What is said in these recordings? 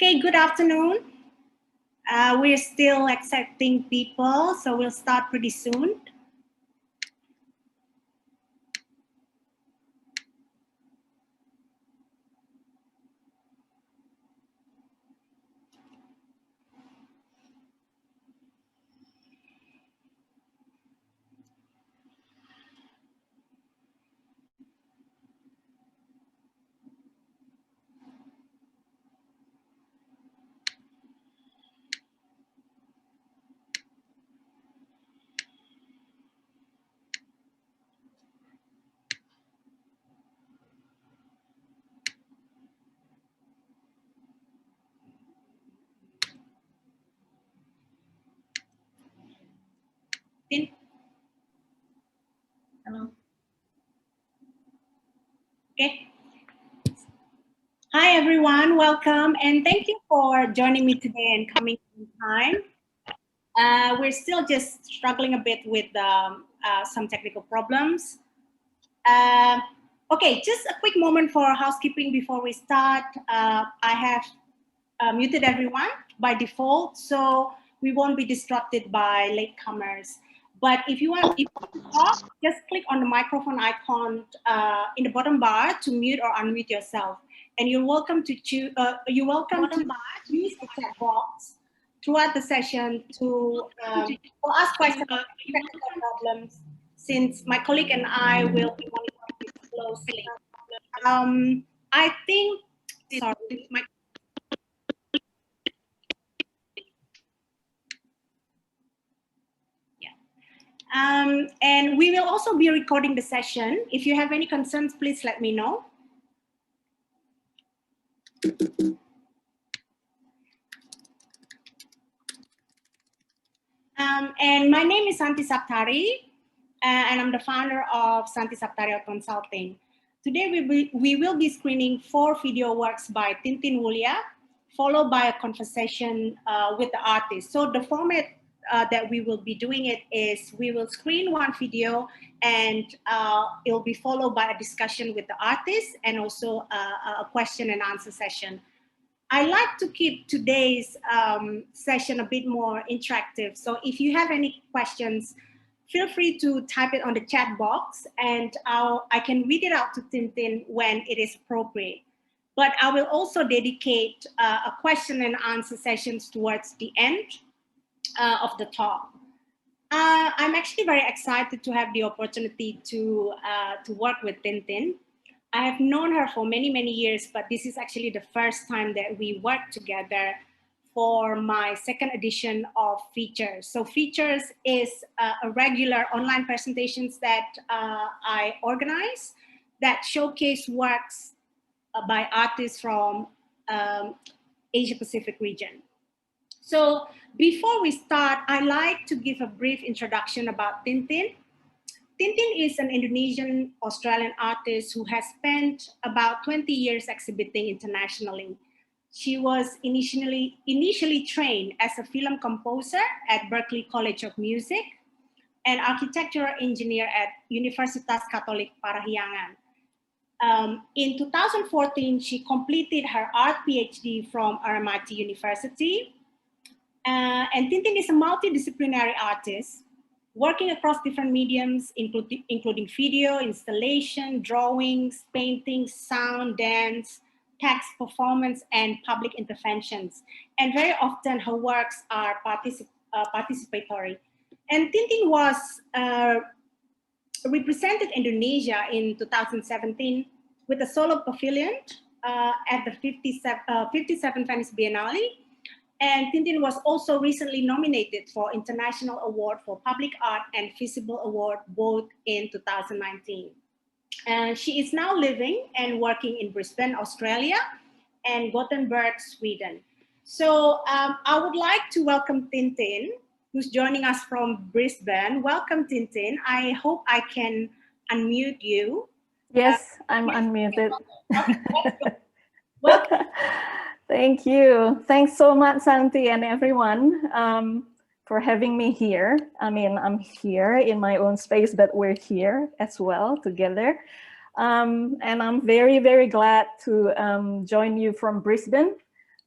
Okay, good afternoon. We're still accepting people, so we'll start pretty soon. Hello. Okay. Hi, everyone. Welcome, and thank you for joining me today and coming on time. We're still just struggling a bit with some technical problems. Okay, just a quick moment for housekeeping before we start. I have muted everyone by default, so we won't be distracted by latecomers. But if you want to talk, just click on the microphone icon in the bottom bar to mute or unmute yourself. And you're welcome to choose. You're welcome to use the chat box throughout the session to ask questions about technical problems. Since my colleague and I will be monitoring this closely. I think. Sorry, my. And we will also be recording the session. If you have any concerns, please let me know. And my name is Santi Saptari, and I'm the founder of Santi Saptari Consulting. Today we will be screening 4 video works by Tintin Wulia, followed by a conversation with the artist. So the format that we will be doing it is we will screen 1 video and it will be followed by a discussion with the artist and also a question and answer session. I like to keep today's session a bit more interactive. So if you have any questions, feel free to type it on the chat box and I can read it out to Tintin when it is appropriate. But I will also dedicate a question and answer sessions towards the end of the talk. I'm actually very excited to have the opportunity to work with Tintin. I have known her for many, many years, but this is actually the first time that we work together for my 2nd edition of Features. So Features is a regular online presentations that I organize that showcase works by artists from Asia Pacific region. So before we start, I like to give a brief introduction about Tintin. Tintin is an Indonesian-Australian artist who has spent about 20 years exhibiting internationally. She was initially trained as a film composer at Berklee College of Music and architectural engineer at Universitas Katolik Parahyangan. In 2014, she completed her art PhD from Aramati University. And Tintin is a multidisciplinary artist working across different mediums, including video, installation, drawings, paintings, sound, dance, text, performance, and public interventions. And very often her works are participatory. And Tintin was represented Indonesia in 2017 with a solo pavilion at the 57th Venice Biennale. And Tintin was also recently nominated for International Award for Public Art and Visible Award, both in 2019. And she is now living and working in Brisbane, Australia, and Gothenburg, Sweden. So I would like to welcome Tintin, who's joining us from Brisbane. Welcome, Tintin. I hope I can unmute you. Yes, I'm unmuted. Welcome. Thank you. Thanks so much, Santi, and everyone for having me here. I mean, I'm here in my own space, but we're here as well together. And I'm very, very glad to join you from Brisbane.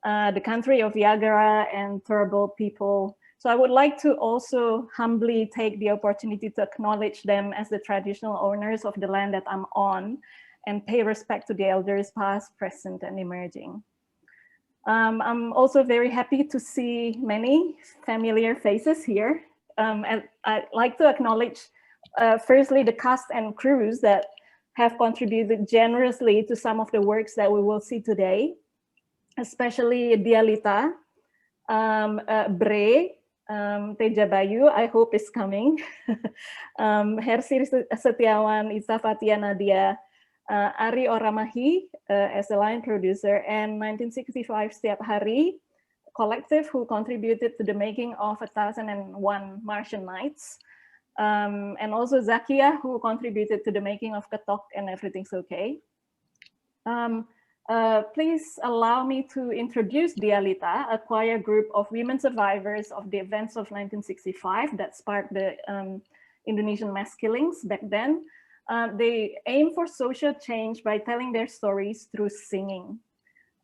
the country of Yagara and Turrbal people. So I would like to also humbly take the opportunity to acknowledge them as the traditional owners of the land that I'm on and pay respect to the elders past, present, and emerging. I'm also very happy to see many familiar faces here. And I'd like to acknowledge firstly the cast and crews that have contributed generously to some of the works that we will see today, especially Dialita, Bre, Teja Bayu, I hope is coming, Hersir Setiawan, Ita Fatia Nadia, Ari Oramahi as the line producer, and 1965 Setiap Hari collective who contributed to the making of 1001 Martian Nights, and also Zakia who contributed to the making of Ketok and Everything's Okay. Please allow me to introduce Dialita, a choir group of women survivors of the events of 1965 that sparked the Indonesian mass killings back then. They aim for social change by telling their stories through singing.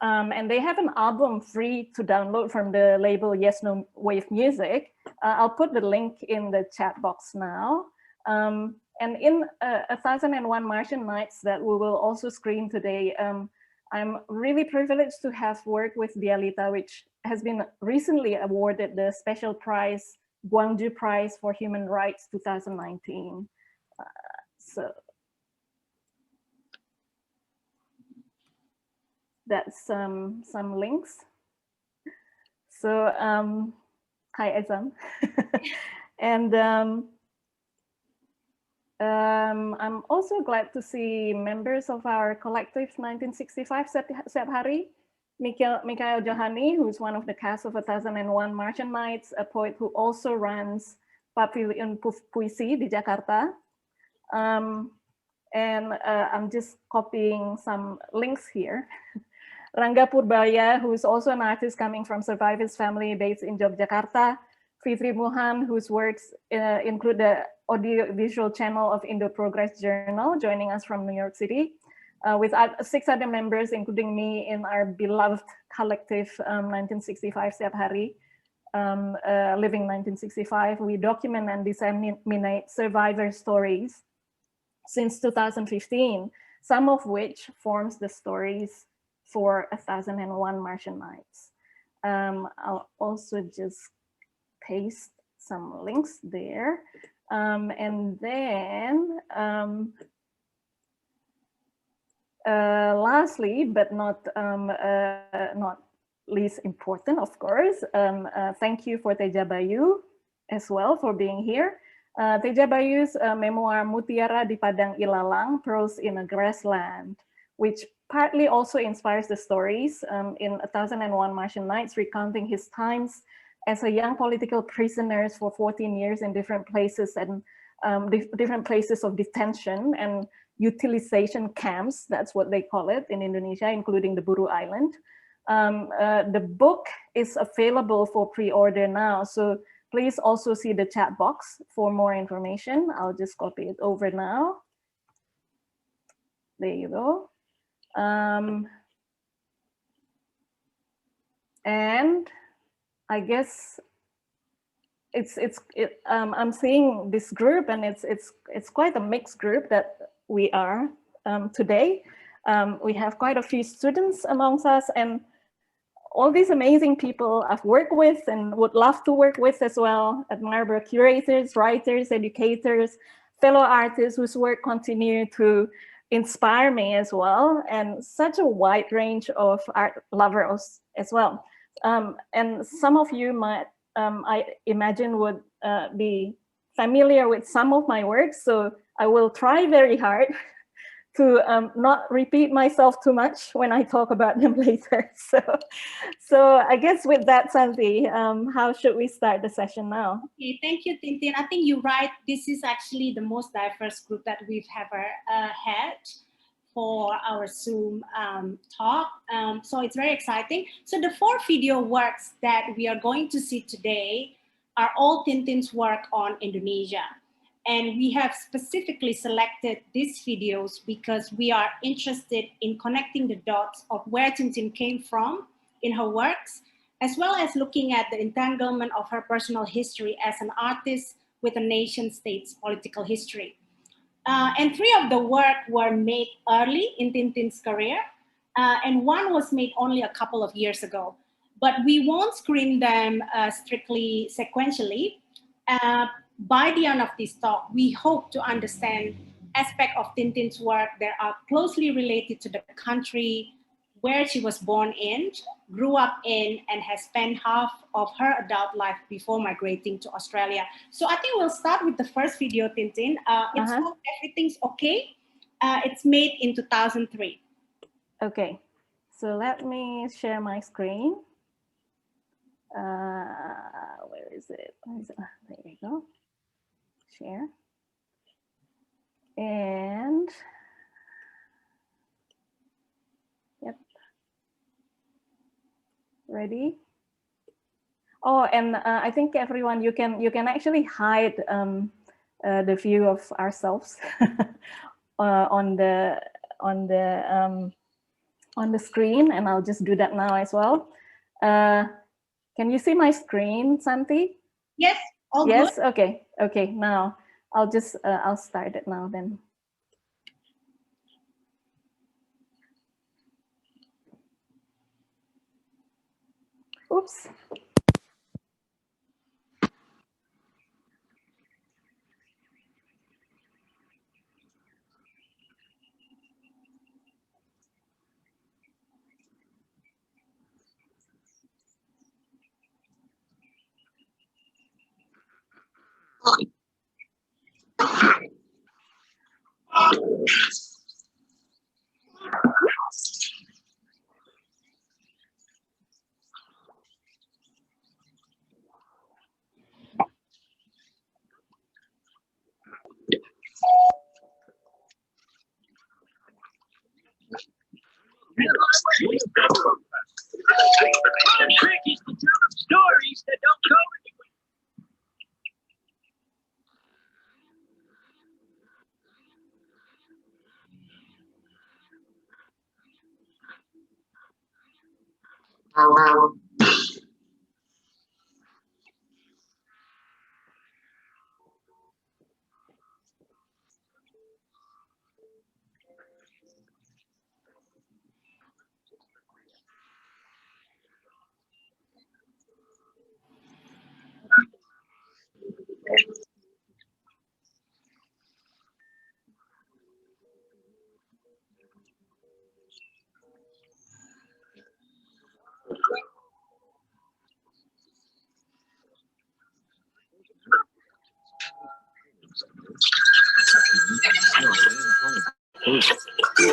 And they have an album free to download from the label Yes No Wave Music. I'll put the link in the chat box now. And in 1001 Martian Nights that we will also screen today, I'm really privileged to have worked with Dialita, which has been recently awarded the special prize, Gwangju Prize for Human Rights 2019. So that's some links. So hi Ezam. And I'm also glad to see members of our collective 1965 Setiap Hari, Mikhail Johani, who's one of the cast of 1001 Martian Nights, a poet who also runs Pavilion Puisi di Jakarta. And I'm just copying some links here. Rangga Purbaya, who's also an artist coming from Survivors family based in Yogyakarta. Fitri Mohan, whose works include the audio-visual channel of Indo Progress Journal, joining us from New York City, with 6 other members, including me, in our beloved collective 1965 Setiap Hari, Living 1965. We document and disseminate survivor stories since 2015, some of which forms the stories for 1001 Martian Nights. I'll also just paste some links there. And then lastly, but not least important, of course, thank you for Teja Bayu as well for being here. Teja Bayu's memoir Mutiara di Padang Ilalang, Pearls in a Grassland, which partly also inspires the stories in 1001 Martian Nights, recounting his times as a young political prisoner for 14 years in different places and different places of detention and utilization camps, that's what they call it in Indonesia, including the Buru Island. The book is available for pre-order now, so please also see the chat box for more information. I'll just copy it over now. There you go. And I guess I'm seeing this group, and it's quite a mixed group that we are today. We have quite a few students amongst us, and all these amazing people I've worked with and would love to work with as well. Admirable curators, writers, educators, fellow artists whose work continue to inspire me as well, and such a wide range of art lovers as well. And some of you might, I imagine, would be familiar with some of my works, so I will try very hard to not repeat myself too much when I talk about them later. So I guess with that, Santi, how should we start the session now? Okay, thank you, Tintin. I think you're right. This is actually the most diverse group that we've ever had for our Zoom talk. So it's very exciting. So the 4 video works that we are going to see today are all Tintin's work on Indonesia. And we have specifically selected these videos because we are interested in connecting the dots of where Tintin came from in her works, as well as looking at the entanglement of her personal history as an artist with a nation state's political history. And 3 of the work were made early in Tintin's career, and 1 was made only a couple of years ago. But we won't screen them strictly sequentially. By the end of this talk, we hope to understand aspects of Tintin's work that are closely related to the country where she was born in, grew up in, and has spent half of her adult life before migrating to Australia. So I think we'll start with the first video, Tintin. It's called Everything's Okay. It's made in 2003. Okay, so let me share my screen. Where is it? There we go. Share. And yep. Ready? Oh, and I think everyone, you can actually hide the view of ourselves on the screen, and I'll just do that now as well. Can you see my screen, Santi? Yes. All yes. Good. Okay. Okay. Now I'll just I'll start it now then. Oops. The trick is to tell them stories that don't go anywhere.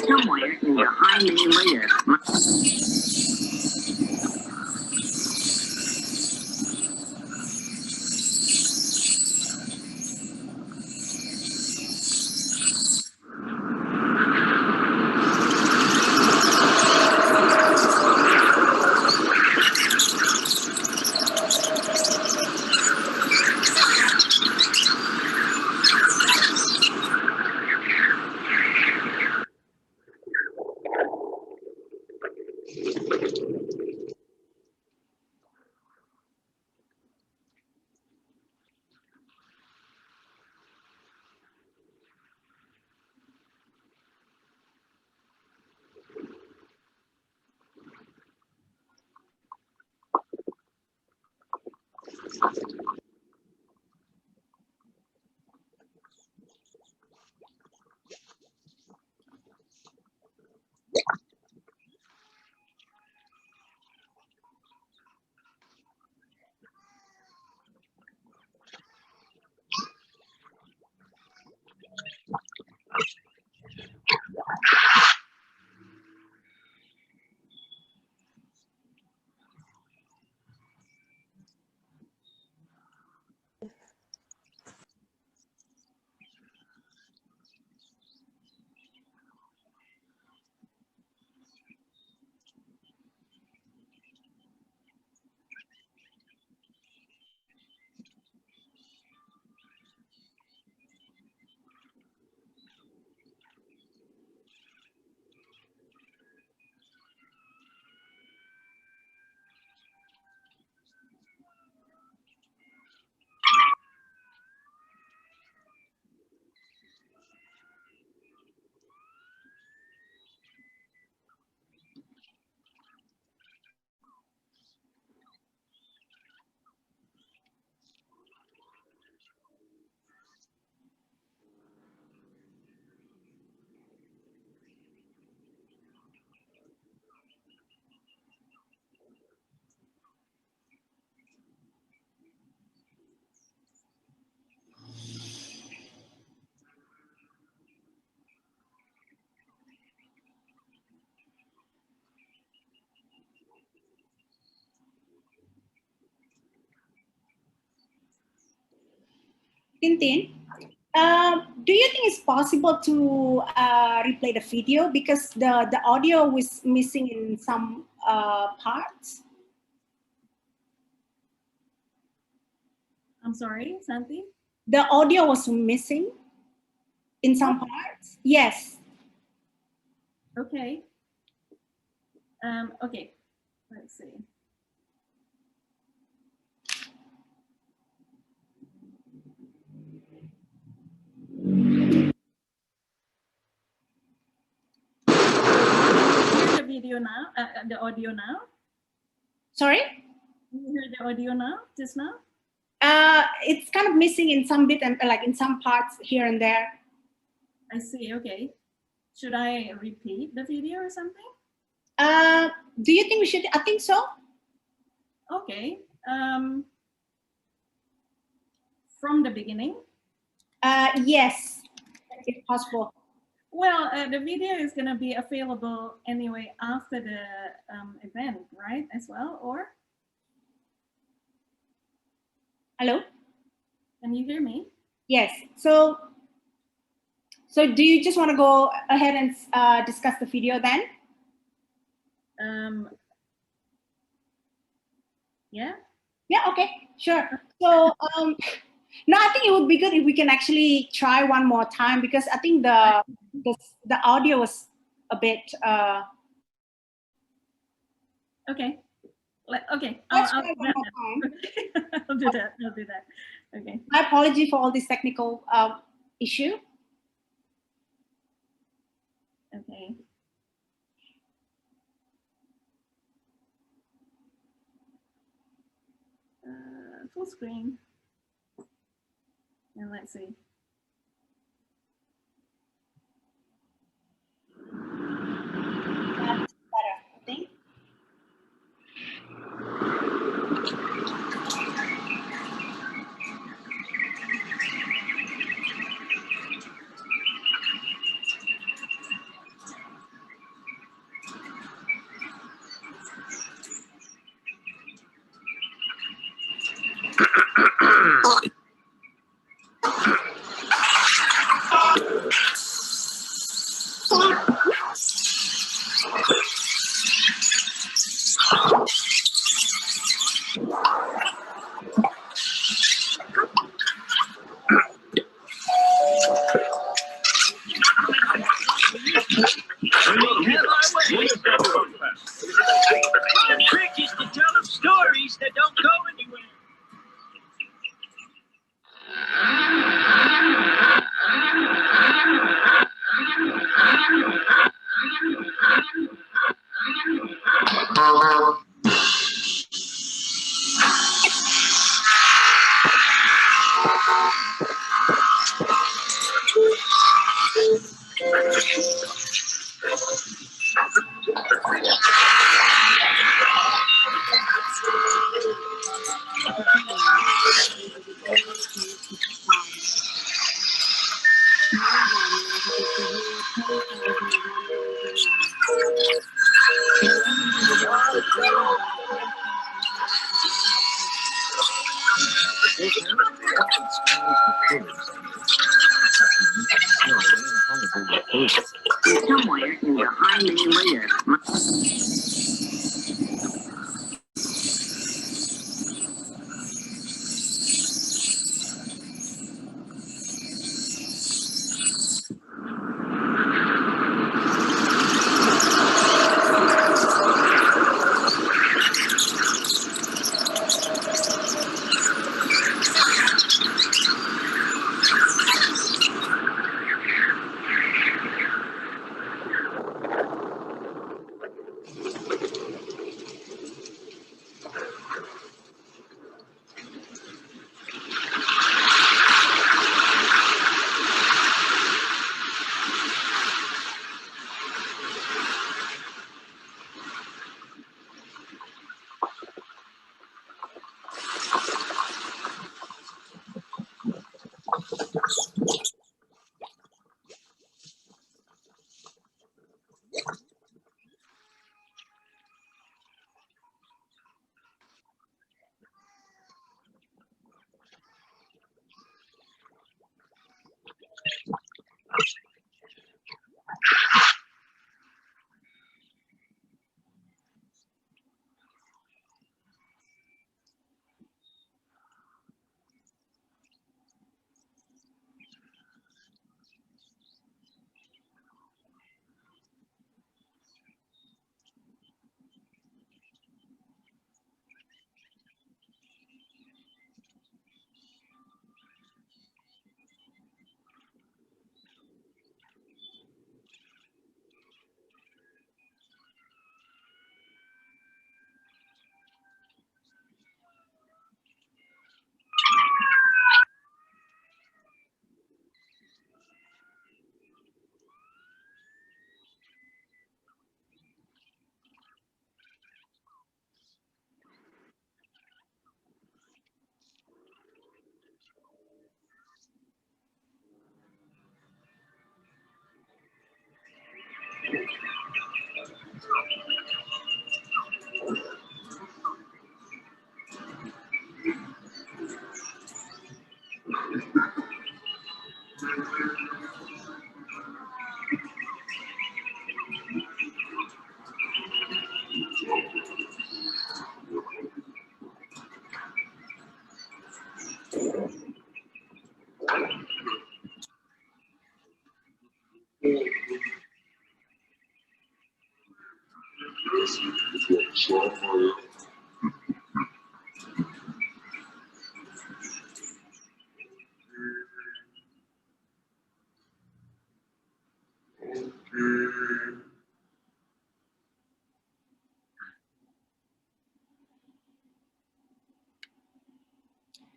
Somewhere in the high layer. Tintin, do you think it's possible to replay the video because the audio was missing in some parts? I'm sorry, Santi? The audio was missing in some parts? Yes. Okay. Okay, let's see. Hear the video now, the audio now? Sorry? You hear the audio now, just now? It's kind of missing in some bit and like in some parts here and there. I see, okay. Should I repeat the video or something? Do you think we should? I think so. Okay. From the beginning? Yes, if possible. Well, the video is going to be available anyway after the event, right, as well, or? Hello? Can you hear me? Yes. So do you just want to go ahead and discuss the video then? Yeah? Yeah, okay, sure. So no, I think it would be good if we can actually try one more time because I think the audio was a bit Okay. Okay. Let's I'll try do one that. more time. I'll do that. I'll do that. Okay. My apology for all this technical issue. Okay. Full screen. And let's see. That's better, I think. The trick is to tell them stories that don't go anywhere.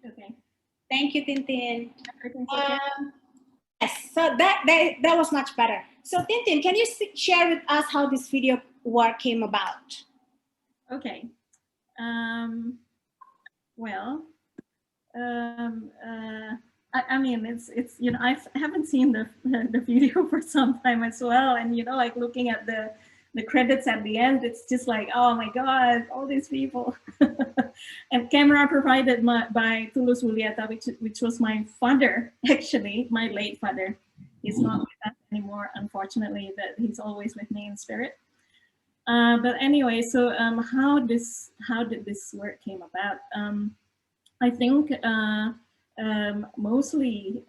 Okay. Thank you, Tintin. Everything's okay. Yes, so that was much better. So Tintin, can you share with us how this video work came about? Okay. Well, I mean, it's you know, I haven't seen the video for some time as well, and you know, like looking at the credits at the end, it's just like, oh my God, all these people. And camera provided by Tulus Wuliata, which was my father, actually, my late father. He's not with us anymore, unfortunately, but he's always with me in spirit. But anyway, so how did this work came about? I think mostly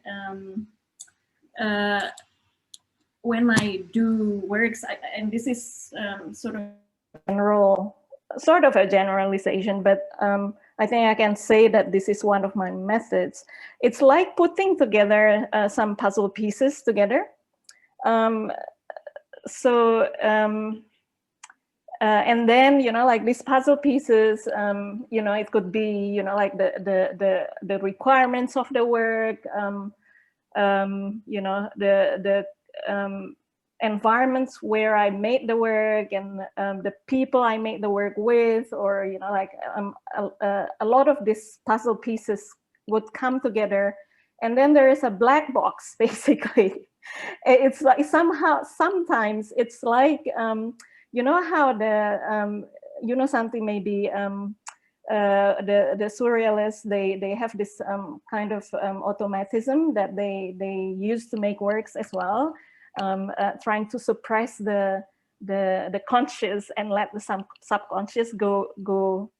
when I do works, and this is sort of a generalization, but I think I can say that this is one of my methods. It's like putting together some puzzle pieces together. And then, you know, like these puzzle pieces, you know, it could be, you know, like the requirements of the work, you know, the environments where I made the work, and the people I made the work with, or, you know, like a lot of these puzzle pieces would come together. And then there is a black box, basically. It's like sometimes it's like, you know how the, you know, something maybe the surrealists, they have this kind of automatism that they use to make works as well, trying to suppress the conscious and let the subconscious go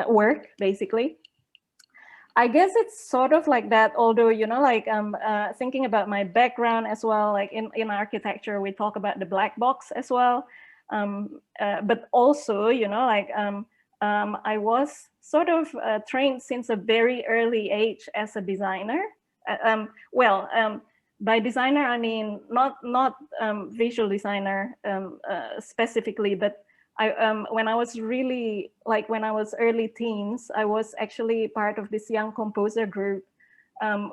work, basically. I guess it's sort of like that, although, you know, like thinking about my background as well, like in architecture, we talk about the black box as well. But also, you know, like I was sort of trained since a very early age as a designer. By designer, I mean not visual designer specifically, but when I was really, like when I was early teens, I was actually part of this young composer group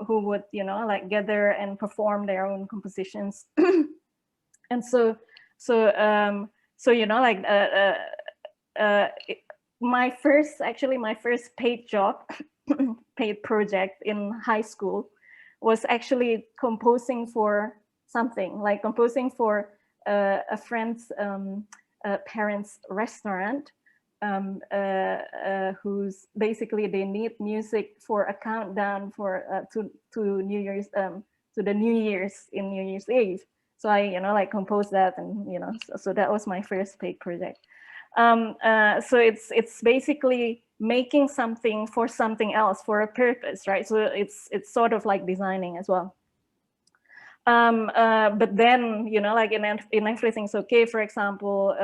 who would, you know, like gather and perform their own compositions. And so you know, like my first paid job, paid project in high school was actually composing for something, like composing for a friend's parents' restaurant, who's basically, they need music for a countdown for to New Year's, to the New Year's in New Year's Eve. So I, you know, like composed that, and you know, so that was my first paid project. So it's basically making something for something else, for a purpose, right? So it's sort of like designing as well. But then, you know, like in Everything's Okay, for example,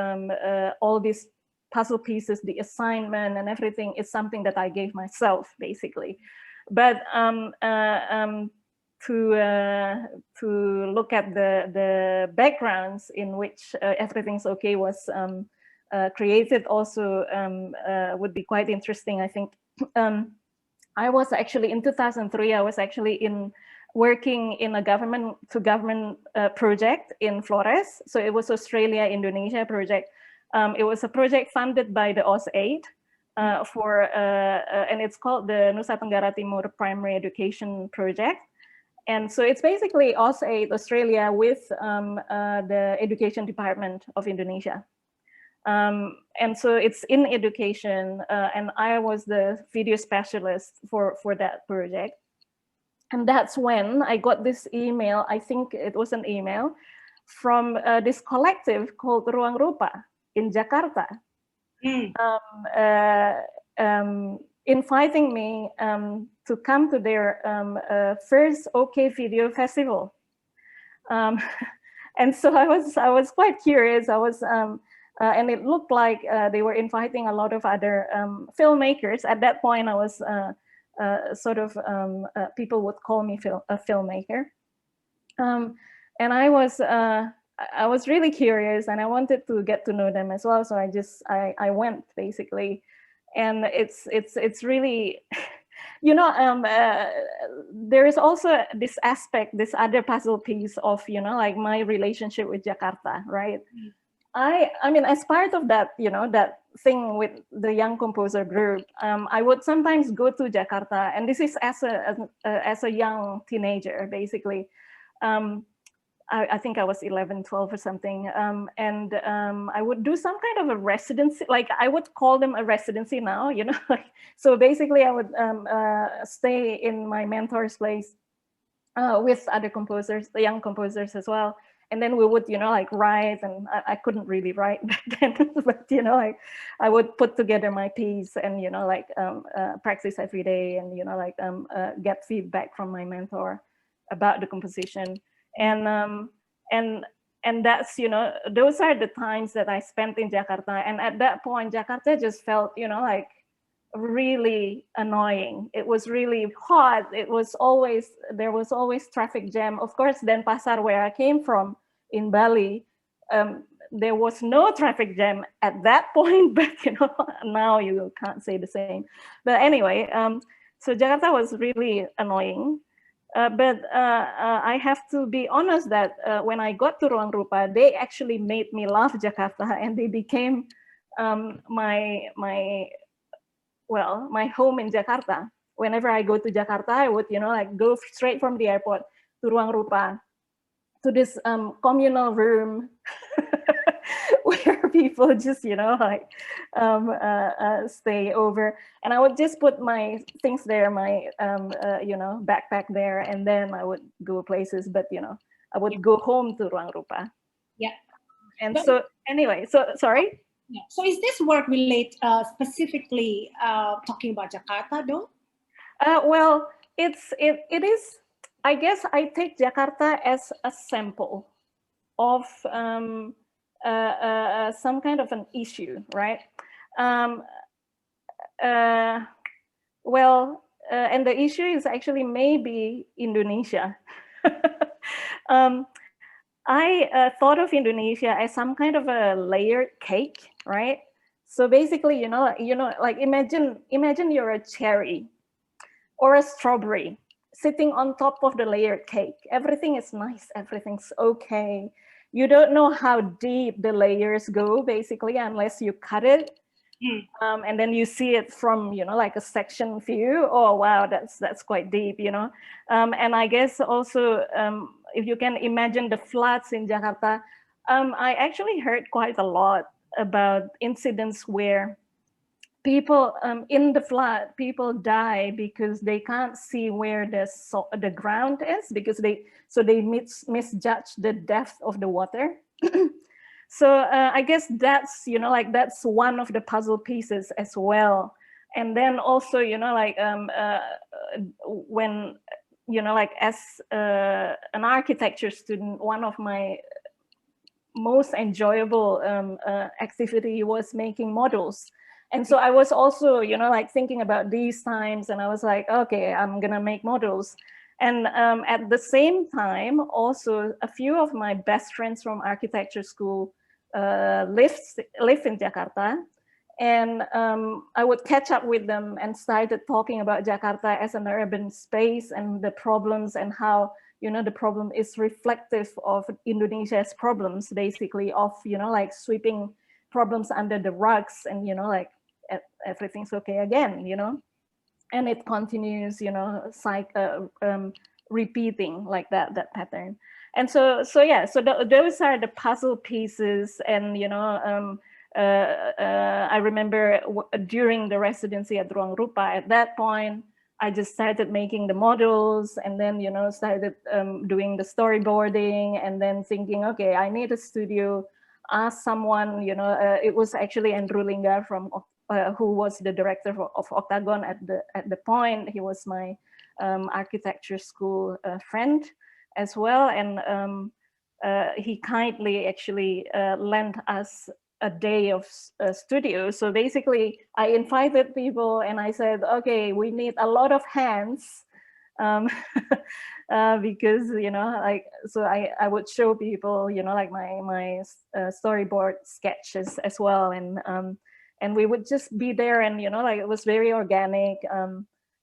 all these puzzle pieces, the assignment and everything is something that I gave myself, basically. But to look at the backgrounds in which Everything's Okay was created also would be quite interesting, I think. I was actually, in 2003, I was actually working in a government-to-government project in Flores. So it was Australia-Indonesia project. It was a project funded by the AusAid and it's called the Nusa Tenggara Timur Primary Education Project. And so it's basically AusAid Australia with the Education Department of Indonesia. And so it's in education, and I was the video specialist for that project. And that's when I got this email, I think it was an email, from this collective called Ruang Rupa in Jakarta, inviting me to come to their first OK Video Festival. And so I was quite curious. And it looked like they were inviting a lot of other filmmakers. At that point, I was people would call me a filmmaker. And I was really curious, and I wanted to get to know them as well. So I went basically, and it's really, you know, there is also this aspect, this other puzzle piece of, you know, like my relationship with Jakarta, right? I mean, as part of that, you know, that thing with the young composer group, I would sometimes go to Jakarta, and this is as a young teenager, basically. I think I was 11, 12 or something. And I would do some kind of a residency, like I would call them a residency now, you know. So basically I would stay in my mentor's place with other composers, the young composers as well. And then we would, you know, like write, and I couldn't really write back then, but, you know, like I would put together my piece and, you know, like practice every day and, you know, like get feedback from my mentor about the composition. And that's, you know, those are the times that I spent in Jakarta. And at that point, Jakarta just felt, you know, like really annoying. It was really hot. There was always traffic jam. Of course, Denpasar, where I came from in Bali, there was no traffic jam at that point, but, you know, now you can't say the same. But anyway, so Jakarta was really annoying. But I have to be honest that when I got to Ruang Rupa, they actually made me love Jakarta, and they became my home in Jakarta. Whenever I go to Jakarta, I would, you know, like go straight from the airport to Ruang Rupa, to this communal room where people just, you know, like stay over. And I would just put my things there, my, you know, backpack there, and then I would go places, but, you know, I would go home to Ruang Rupa. Yeah. And but, so anyway, so sorry? Yeah. So is this work relate specifically talking about Jakarta though? Well, it is, I guess I take Jakarta as a sample of some kind of an issue, right? And the issue is actually maybe Indonesia. I thought of Indonesia as some kind of a layered cake, right? So basically, you know, like imagine you're a cherry or a strawberry sitting on top of the layered cake. Everything is nice, everything's okay. You don't know how deep the layers go, basically, unless you cut it. And then you see it from, you know, like a section view. Oh, wow, that's quite deep, you know. And I guess also, if you can imagine the floods in Jakarta, I actually heard quite a lot about incidents where people in the flood, people die because they can't see where the ground is, because they misjudge the depth of the water. So I guess that's, you know, like that's one of the puzzle pieces as well. And then also, you know, like when, you know, like as an architecture student, one of my most enjoyable activity was making models. And so I was also, you know, like thinking about these times, and I was like, okay, I'm gonna make models. And at the same time, also a few of my best friends from architecture school live in Jakarta. And I would catch up with them and started talking about Jakarta as an urban space and the problems, and how, you know, the problem is reflective of Indonesia's problems, basically, of, you know, like sweeping problems under the rugs, and, you know, like everything's okay again, you know. And it continues, you know, repeating like that pattern. And so yeah, so those are the puzzle pieces. And I remember during the residency at Ruang Rupa, at that point, I just started making the models, and then started doing the storyboarding, and then thinking, okay, I need a studio. Ask someone, it was actually Andrew Linggar from who was the director of Octagon at the point. He was my architecture school friend as well, and he kindly actually lent us a day of studio. So basically, I invited people and I said, okay, we need a lot of hands, because so I would show people like my storyboard sketches as well, and we would just be there, and like it was very organic.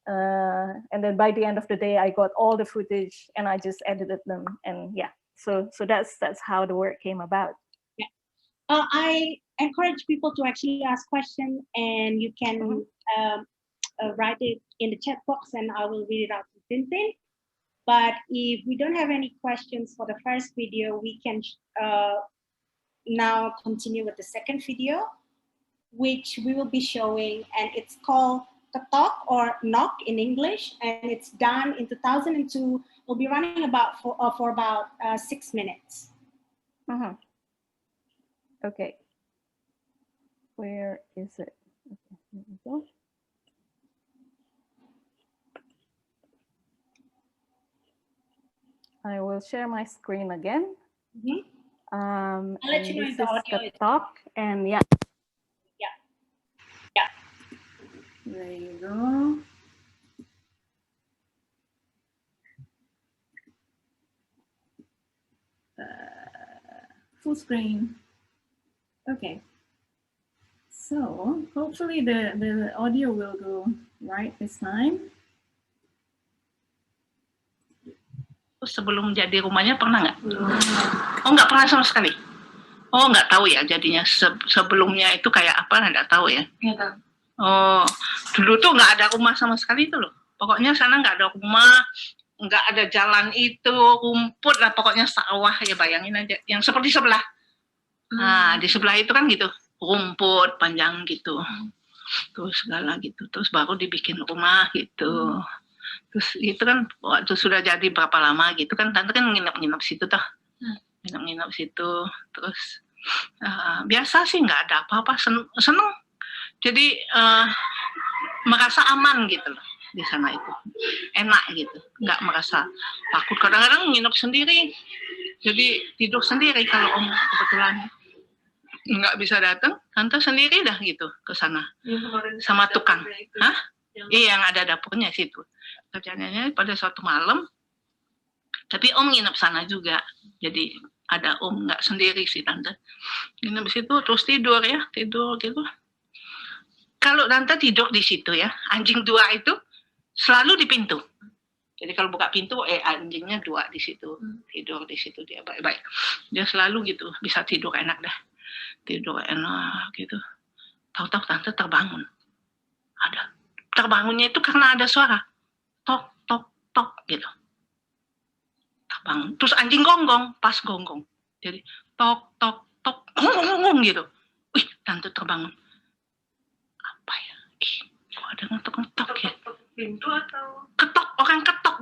And then by the end of the day, I got all the footage and I just edited them, and yeah, so that's how the work came about. Yeah, I encourage people to actually ask questions, and you can write it in the chat box, and I will read it out to Tintin. But if we don't have any questions for the first video, we can now continue with the second video, which we will be showing, and it's called Ketok or Knock in English, and it's done in 2002. We'll be running about for about 6 minutes. Okay. Where is it? Okay, here we go. I will share my screen again. I'll let you know if the audio is Ketok, and yeah. Yeah. There you go. Full screen. Okay. So hopefully the audio will go right this time. Sebelum jadi rumahnya pernah nggak? Oh, nggak pernah sama sekali. Oh, nggak tahu ya jadinya. Sebelumnya itu kayak apa, nggak tahu ya. Oh, dulu tuh nggak ada rumah sama sekali itu loh. Pokoknya sana nggak ada rumah, nggak ada jalan itu, rumput lah, pokoknya sawah ya, bayangin aja. Yang seperti sebelah. Nah, di sebelah itu kan gitu, rumput panjang gitu. Terus segala gitu. Terus baru dibikin rumah gitu. Terus itu kan waktu sudah jadi berapa lama gitu kan, tante kan nginep-nginep situ tuh. Nginep-nginep situ. Terus biasa sih, nggak ada apa-apa, seneng. Jadi merasa aman gitu loh di sana itu, enak gitu, nggak merasa takut. Kadang-kadang nginep sendiri, jadi tidur sendiri kalau om kebetulan nggak bisa datang, tante sendiri dah gitu ke sana sama tukang. Hah? Iya, yang ada dapurnya situ. Kerjanya pada suatu malam, tapi om nginep sana juga, jadi ada om, nggak sendiri sih tante. Nginep situ terus tidur ya, tidur gitu. Kalau tante tidur di situ ya, anjing 2 itu selalu di pintu. Jadi kalau buka pintu, anjingnya 2 di situ, tidur di situ dia baik-baik. Dia selalu gitu, bisa tidur enak dah, tidur enak gitu. Tahu-tahu tante terbangun, ada terbangunnya itu karena ada suara tok tok tok gitu, terbangun. Terus anjing gonggong, pas gonggong, jadi tok tok tok ngomong gitu. Wih, tante terbangun. Apa ya? Kok ada ngetok-ngetok ya? Pintu atau ketok, orang ketok,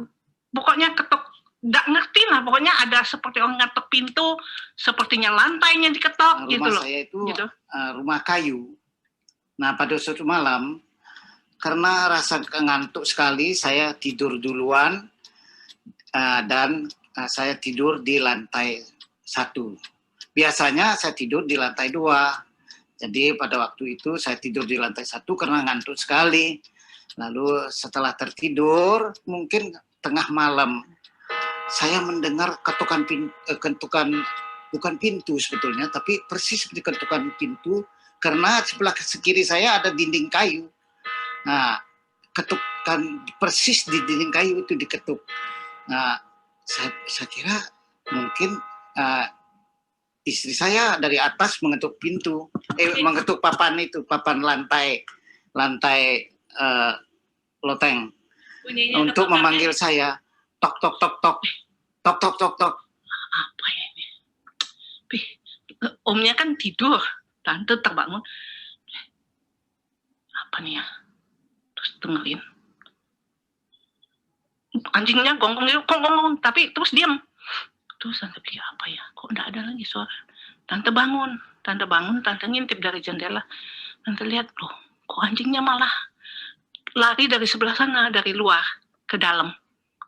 pokoknya ketok, nggak ngerti lah, pokoknya ada seperti orang ngetok pintu, sepertinya lantainya diketok. Rumah gitu loh. Saya itu gitu. Rumah kayu. Nah, pada suatu malam, karena rasa ngantuk sekali, saya tidur duluan, dan saya tidur di lantai 1. Biasanya saya tidur di lantai 2. Jadi pada waktu itu saya tidur di lantai 1 karena ngantuk sekali. Lalu setelah tertidur, mungkin tengah malam, saya mendengar ketukan bukan pintu sebetulnya, tapi persis seperti ketukan pintu, karena sebelah kiri saya ada dinding kayu. Nah, ketukan persis di dinding kayu itu diketuk. Nah, saya kira mungkin istri saya dari atas mengetuk pintu, mengetuk papan itu, papan lantai loteng, untuk memanggil saya. tok tok tok tok tok tok tok tok. Apa ya ini? Omnya kan tidur, tante terbangun. Apa nih ya? Terus dengerin. Anjingnya gonggong gitu, gong, tapi terus diam. Terus tante pikir apa ya? Kok enggak ada lagi suara? Tante bangun, tante ngintip dari jendela. Tante lihat, loh, kok anjingnya malah lari dari sebelah sana, dari luar ke dalam.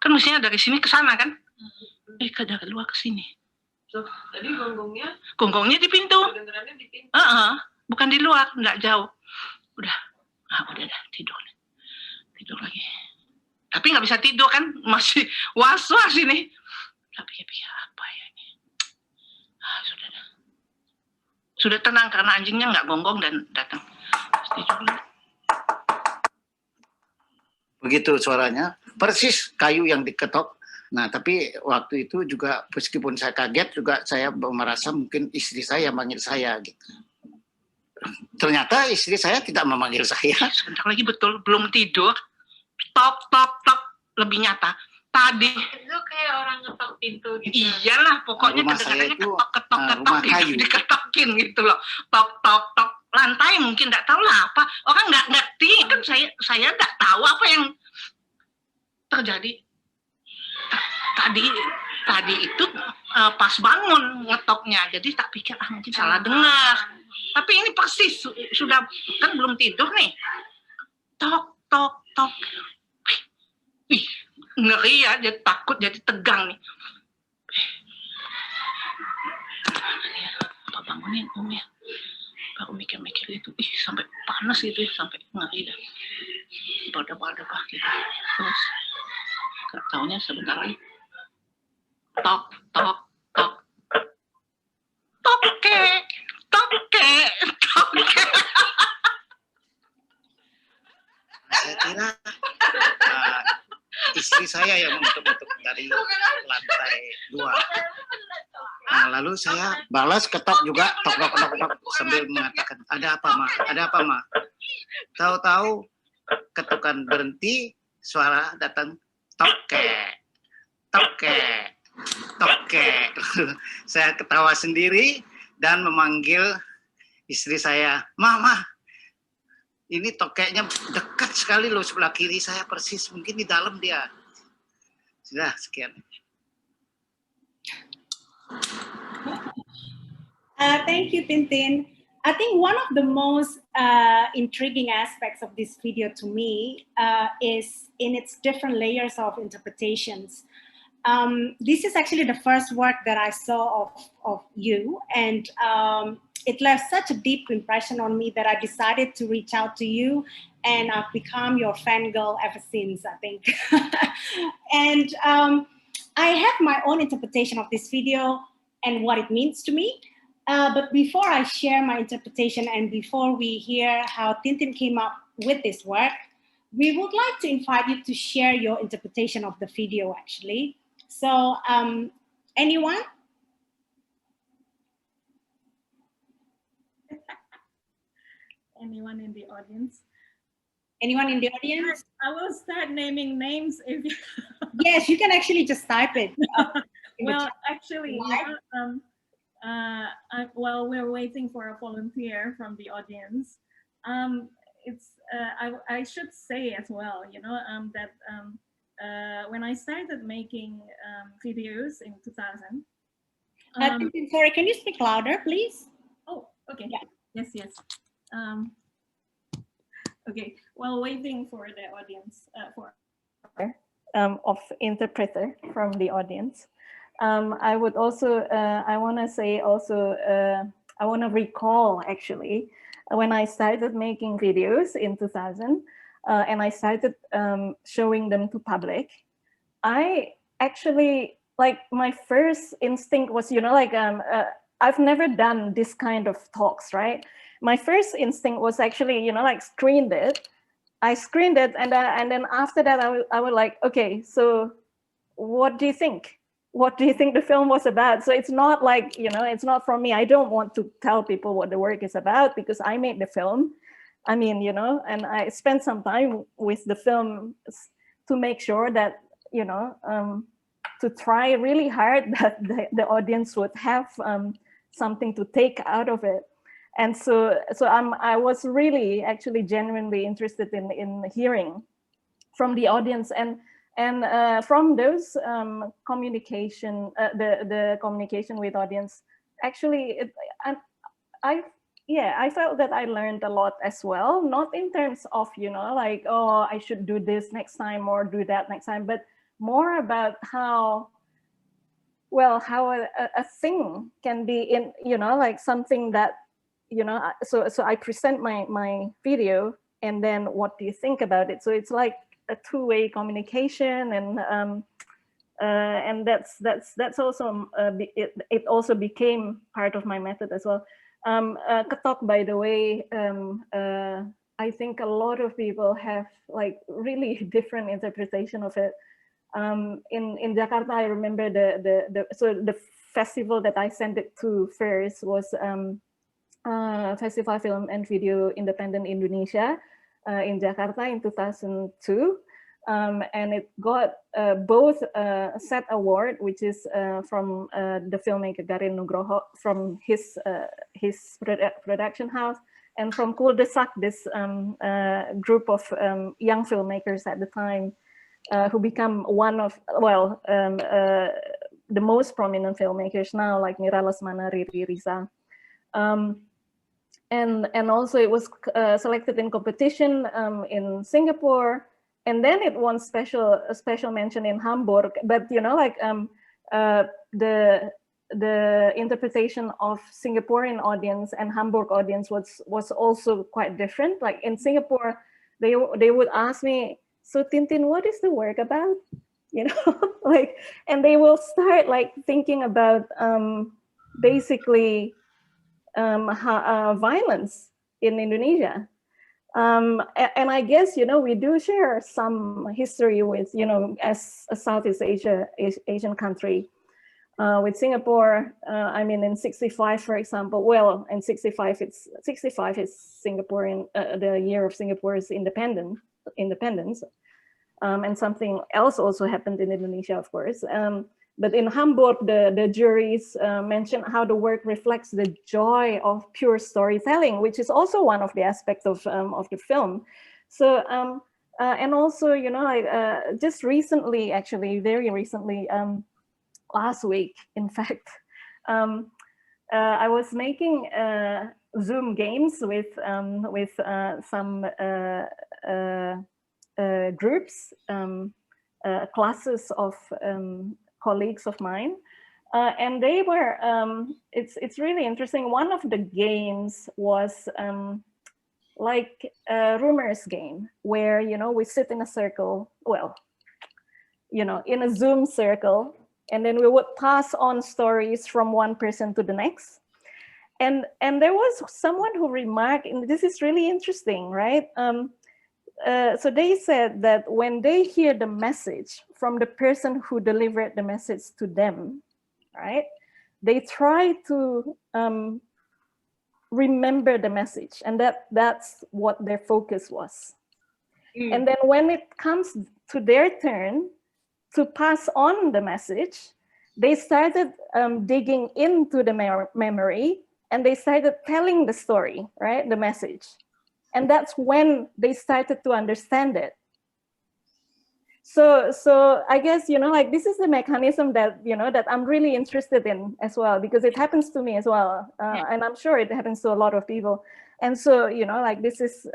Kan mestinya dari sini ke sana kan? Dari luar ke sini. So, tadi gonggongnya di pintu. kedengarannya di pintu. Bukan di luar, enggak jauh. Udah tidur lagi. Tapi nggak bisa tidur kan, masih was-was ini. Tapi pikir apa ya ini? Sudah tenang karena anjingnya nggak gonggong dan datang. Tidur lagi. Begitu suaranya, persis kayu yang diketok. Nah, tapi waktu itu juga meskipun saya kaget juga saya merasa mungkin istri saya manggil saya gitu. Ternyata istri saya tidak memanggil saya. Sebentar lagi betul, belum tidur. Tok, tok, tok, lebih nyata. Tadi. Itu kayak orang ngetok pintu gitu. Iyalah, pokoknya kedengarannya ketok, diketokin gitu loh. Tok, tok, tok. Lantai mungkin nggak tahu lah apa. Orang nggak ngerti, kan saya nggak tahu apa yang terjadi. Tadi itu pas bangun ngetoknya, jadi tak pikir mungkin salah dengar. Tapi ini persis sudah kan belum tidur nih. Tok tok tok. Wih, ngeri ya, jadi takut, jadi tegang nih. Apa bangunin Om ya? Baru mikir-mikir itu, sampai panas gitu ya, sampai ngeri dah. Pada gitu. Terus gak taunya sebentar lagi. Tok, tok, tok. Toke. Saya kira istri saya yang untuk dari lantai 2. Nah, lalu saya balas ketok juga, tok sambil mengatakan, ada apa ma? Tahu-tahu ketukan berhenti, suara datang, toke. Saya ketawa sendiri dan memanggil istri saya, Mama, ini tokeknya dekat sekali loh sebelah kiri saya persis, mungkin di dalam dia. Sudah, sekian. Thank you, Tintin. I think one of the most intriguing aspects of this video to me is in its different layers of interpretations. This is actually the first work that I saw of you, and it left such a deep impression on me that I decided to reach out to you, and I've become your fangirl ever since, I think. And I have my own interpretation of this video and what it means to me. But before I share my interpretation and before we hear how Tintin came up with this work, we would like to invite you to share your interpretation of the video, actually. So, anyone? Anyone in the audience? Anyone in the audience? I will start naming names if you... Yes, you can actually just type it. Well, actually, while we're waiting for a volunteer from the audience, I should say as well, that when I started making videos in 2000. Sorry, can you speak louder, please? Oh, okay. Yeah. Yes. Okay, while waiting for the audience, of interpreter from the audience, I would also, I want to say also, I want to recall actually, when I started making videos in 2000, and I started showing them to public, I actually, like, my first instinct was, I've never done this kind of talks, right? My first instinct was actually, screened it. I screened it, and then after that, I was like, okay, so what do you think? What do you think the film was about? So it's not like, it's not from me. I don't want to tell people what the work is about because I made the film. I mean, and I spent some time with the film to make sure that, you know, to try really hard that the audience would have something to take out of it. And so I was really actually genuinely interested in hearing from the audience, and from those communication, the communication with audience, actually I felt that I learned a lot as well, not in terms of, you know, like, oh, I should do this next time or do that next time, but more about how, well, how a thing can be in, you know, like something that, you know, so I present my video, and then what do you think about it? So it's like a two-way communication, and that's also it also became part of my method as well. Ketok, by the way, I think a lot of people have like really different interpretation of it. In Jakarta, I remember the festival that I sent it to first was Festival Film and Video Independent Indonesia in Jakarta in 2002. And it got both a SET award, which is from the filmmaker Garin Nugroho, from his production house, and from Kuldesak, this group of young filmmakers at the time, who become one of, well, the most prominent filmmakers now, like Mira Lesmana, Riri Riza. And also it was selected in competition in Singapore, and then it won a special mention in Hamburg. But you know, like the interpretation of Singaporean audience and Hamburg audience was also quite different. Like in Singapore, they would ask me, so Tintin, what is the work about? You know, like, and they will start like thinking about basically violence in Indonesia. And I guess, you know, we do share some history with, you know, as a Southeast Asian country. With Singapore, I mean, in '65, for example, well, in '65 is Singaporean, the year of Singapore's independence. And something else also happened in Indonesia, of course. But in Hamburg, the juries mentioned how the work reflects the joy of pure storytelling, which is also one of the aspects of the film. So, and also, you know, just recently, actually, very recently, last week, in fact, I was making Zoom games with some groups, classes of colleagues of mine, and they were. It's really interesting. One of the games was like a rumors game, where, you know, we sit in a circle. Well, you know, in a Zoom circle. And then we would pass on stories from one person to the next. And there was someone who remarked, and this is really interesting, right? So they said that when they hear the message from the person who delivered the message to them, right? They try to remember the message, and that's what their focus was. And then when it comes to their turn to pass on the message, they started digging into the memory, and they started telling the story, right? The message. And that's when they started to understand it. So I guess, you know, like this is the mechanism that, you know, that I'm really interested in as well, because it happens to me as well. And I'm sure it happens to a lot of people. And so, you know, like this is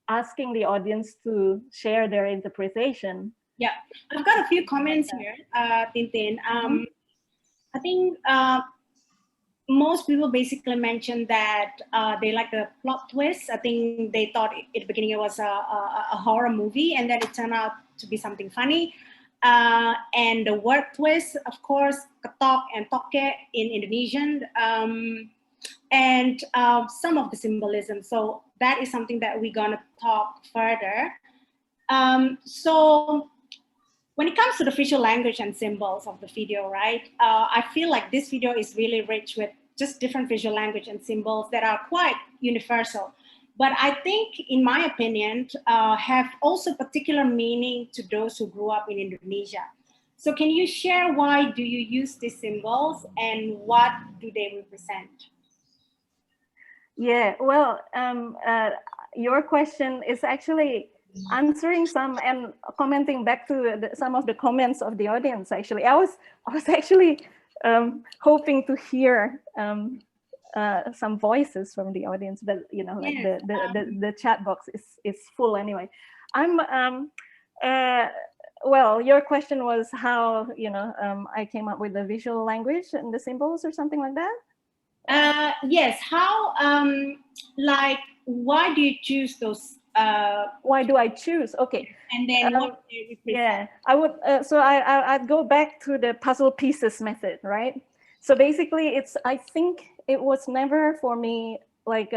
asking the audience to share their interpretation. Yeah, I've got a few comments here, Tintin. I think most people basically mentioned that they like the plot twist. I think they thought at the beginning it was a horror movie, and then it turned out to be something funny. And the word twist, of course, ketok and toke in Indonesian, and some of the symbolism. So that is something that we're gonna talk further. So when it comes to the visual language and symbols of the video, right? I feel like this video is really rich with just different visual language and symbols that are quite universal. but I think, in my opinion, have also particular meaning to those who grew up in Indonesia. So can you share why do you use these symbols and what do they represent? Yeah, well, your question is actually answering some and commenting back to some of the comments of the audience. Actually, I was actually hoping to hear some voices from the audience, but you know, like Yes. the chat box is full anyway. Well, your question was how, you know, I came up with the visual language and the symbols or something like that. Yes. How? Like, why do you choose those? Why do I choose? Okay. And then what do they represent? Yeah, I would. So I'd go back to the puzzle pieces method, right? So basically, I think it was never for me like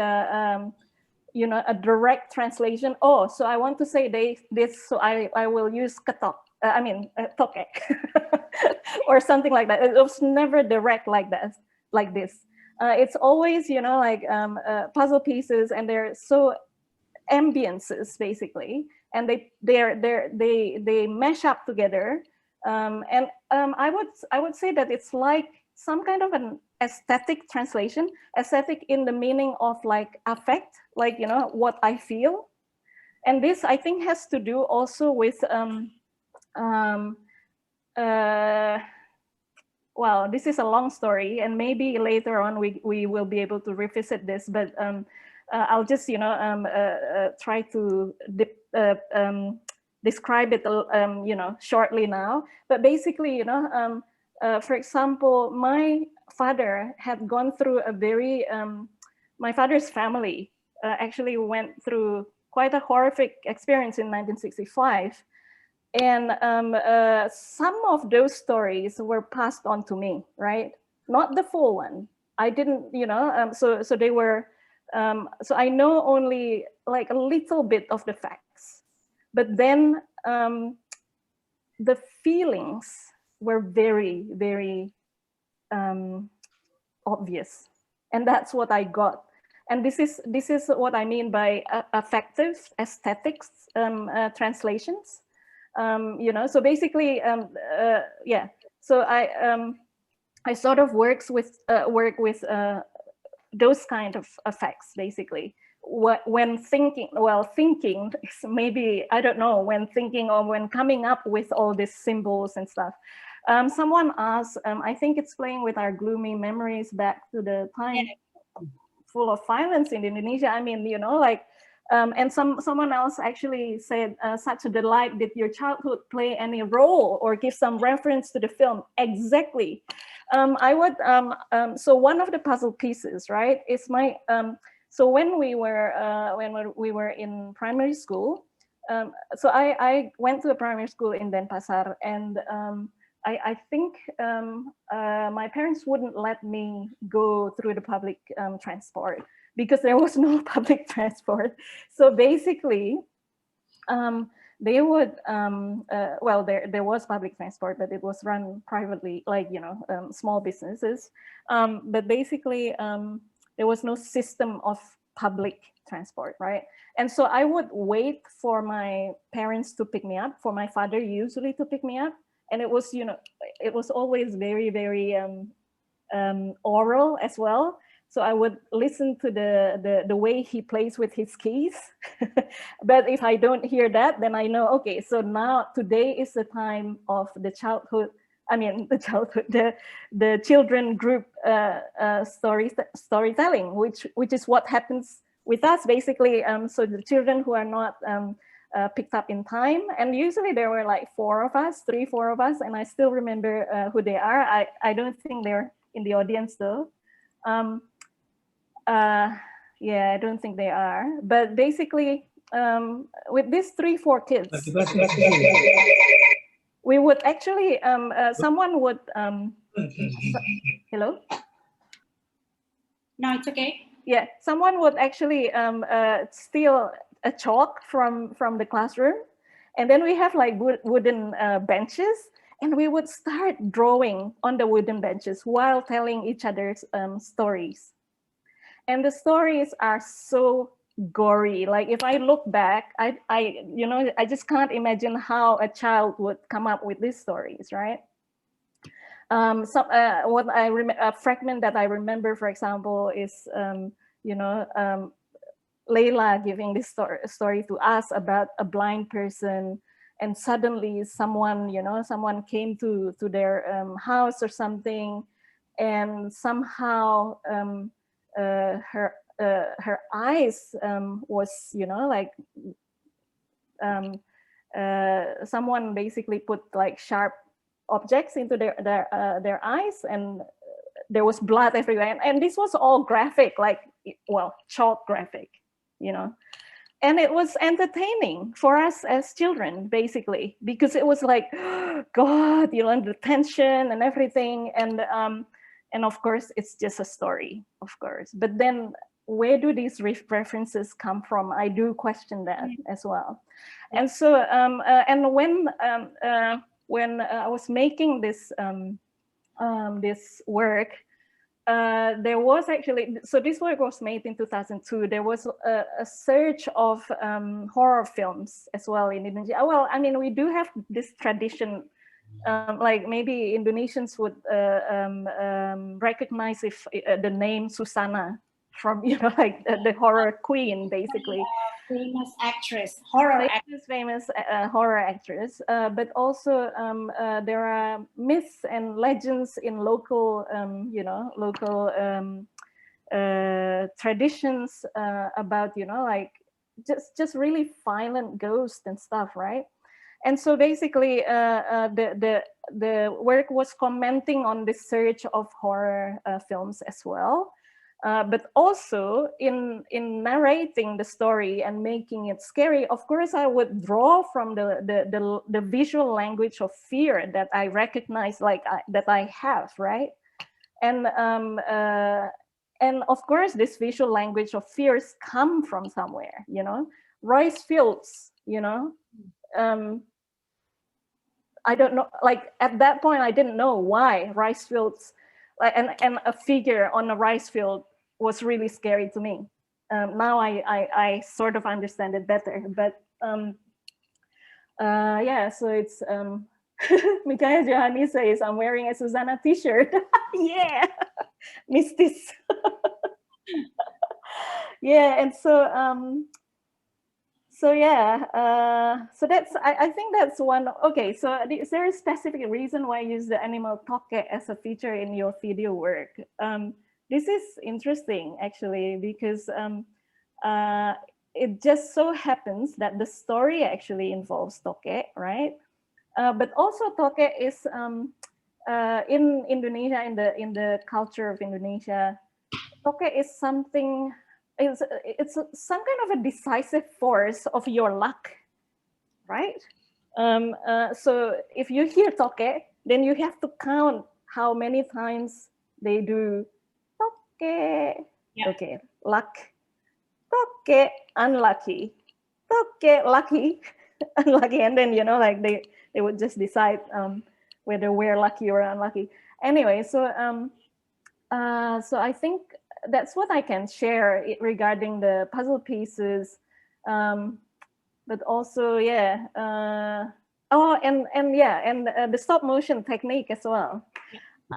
you know, a direct translation. Oh, so I want to say this, so I will use Ketok. I mean, tokek, or something like that. It was never direct like that, like this. It's always, you know, like puzzle pieces, and they're so ambiances basically, and they mesh up together. And I would say that it's like some kind of an aesthetic translation, aesthetic in the meaning of like affect, like, you know, what I feel. And this, I think, has to do also with well, this is a long story, and maybe later on we will be able to revisit this, but I'll just, you know, try to describe it, you know, shortly now. But basically, you know, for example, my father had gone through a very, my father's family actually went through quite a horrific experience in 1965. And some of those stories were passed on to me, right? Not the full one. I didn't, you know, so they were, so I know only like a little bit of the facts. But then the feelings were very, very obvious. And that's what I got. And this is what I mean by affective aesthetics translations. You know, so basically, yeah. So I sort of work with those kind of effects, basically. When thinking, well, thinking is maybe, I don't know, when thinking or when coming up with all these symbols and stuff. Someone asked, I think it's playing with our gloomy memories back to the time full of violence in Indonesia. I mean, you know, like, and someone else actually said, such a delight. Did your childhood play any role or give some reference to the film? Exactly. I would, so one of the puzzle pieces, right, is my, so when we were in primary school, so I went to a primary school in Denpasar, and I think my parents wouldn't let me go through the public transport because there was no public transport. So basically, they would, well, there was public transport, but it was run privately, like, you know, small businesses. But basically, there was no system of public transport, right? And so I would wait for my parents to pick me up, for my father usually to pick me up. And it was, you know, it was always very, very oral as well. So I would listen to the way he plays with his keys. But if I don't hear that, then I know, okay, so now today is the time of the childhood. I mean, the childhood, the children group storytelling, which is what happens with us basically. So the children who are not picked up in time, and usually there were like 4 of us, 3-4 of us, and I still remember who they are. I don't think they're in the audience though. Yeah, I don't think they are. But basically, with these 3-4 kids, we would actually, someone would, hello? No, it's okay. Yeah, someone would actually steal a chalk from the classroom. And then we have like wooden benches, and we would start drawing on the wooden benches while telling each other's stories. And the stories are so gory. Like if I look back, I just can't imagine how a child would come up with these stories, right? A fragment that I remember, for example, is Layla giving this story to us about a blind person, and suddenly someone came to their house or something, and somehow her eyes was someone basically put like sharp objects into their eyes, and there was blood everywhere, and this was all graphic, like, well, chalk graphic, and it was entertaining for us as children, basically, because it was like, God, the tension and everything, and of course it's just a story, of course, but then where do these references come from? I do question that as well. And so and when I was making this this work, there was actually, so this work was made in 2002. There was a surge of horror films as well in Indonesia. Well, I mean, we do have this tradition, like maybe Indonesians would recognize if the name Susana from, like the horror queen, basically. Famous actress, horror actress. Famous horror actress, but also there are myths and legends in local, local traditions about, like just really violent ghosts and stuff, right? And so basically, the work was commenting on the surge of horror films as well. But also in narrating the story and making it scary, of course, I would draw from the visual language of fear that I recognize, like that I have, right? And of course, this visual language of fears come from somewhere, rice fields, I don't know, like at that point, I didn't know why rice fields, and a figure on a rice field was really scary to me. Now I sort of understand it better, but yeah, so it's Mikhail Johani says, I'm wearing a Susanna t-shirt. Yeah, missed this. Yeah, and so yeah, so that's, I think that's one. Okay, so is there a specific reason why you use the animal toke as a feature in your video work? This is interesting, actually, because it just so happens that the story actually involves toke, right? But also toke is in Indonesia, in the culture of Indonesia, toke is something. It's some kind of a decisive force of your luck, right? So if you hear toke, then you have to count how many times they do toke. Yeah. Okay, luck, toke, unlucky, toke, lucky, unlucky, and then like they would just decide whether we're lucky or unlucky. Anyway, so so I think that's what I can share regarding the puzzle pieces, but also, yeah. Oh, and yeah, and the stop motion technique as well.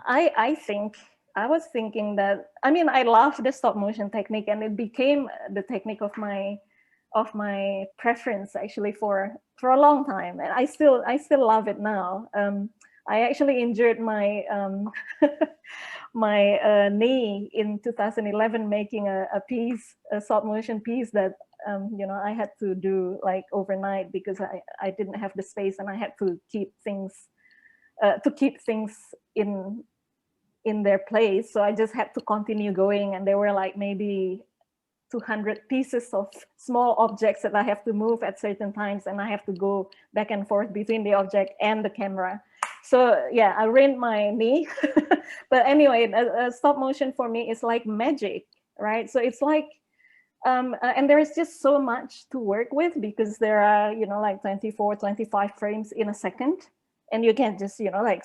I think I was thinking that, I mean, I love the stop motion technique, and it became the technique of my preference actually for a long time, and I still love it now. I actually injured my my knee in 2011 making a piece, a stop motion piece that I had to do like overnight because I didn't have the space, and I had to keep things in their place. So I just had to continue going, and there were like maybe 200 pieces of small objects that I have to move at certain times, and I have to go back and forth between the object and the camera. So yeah, I ruined my knee. But anyway, stop motion for me is like magic, right? So it's like, and there is just so much to work with because there are, like 24, 25 frames in a second, and you can just, like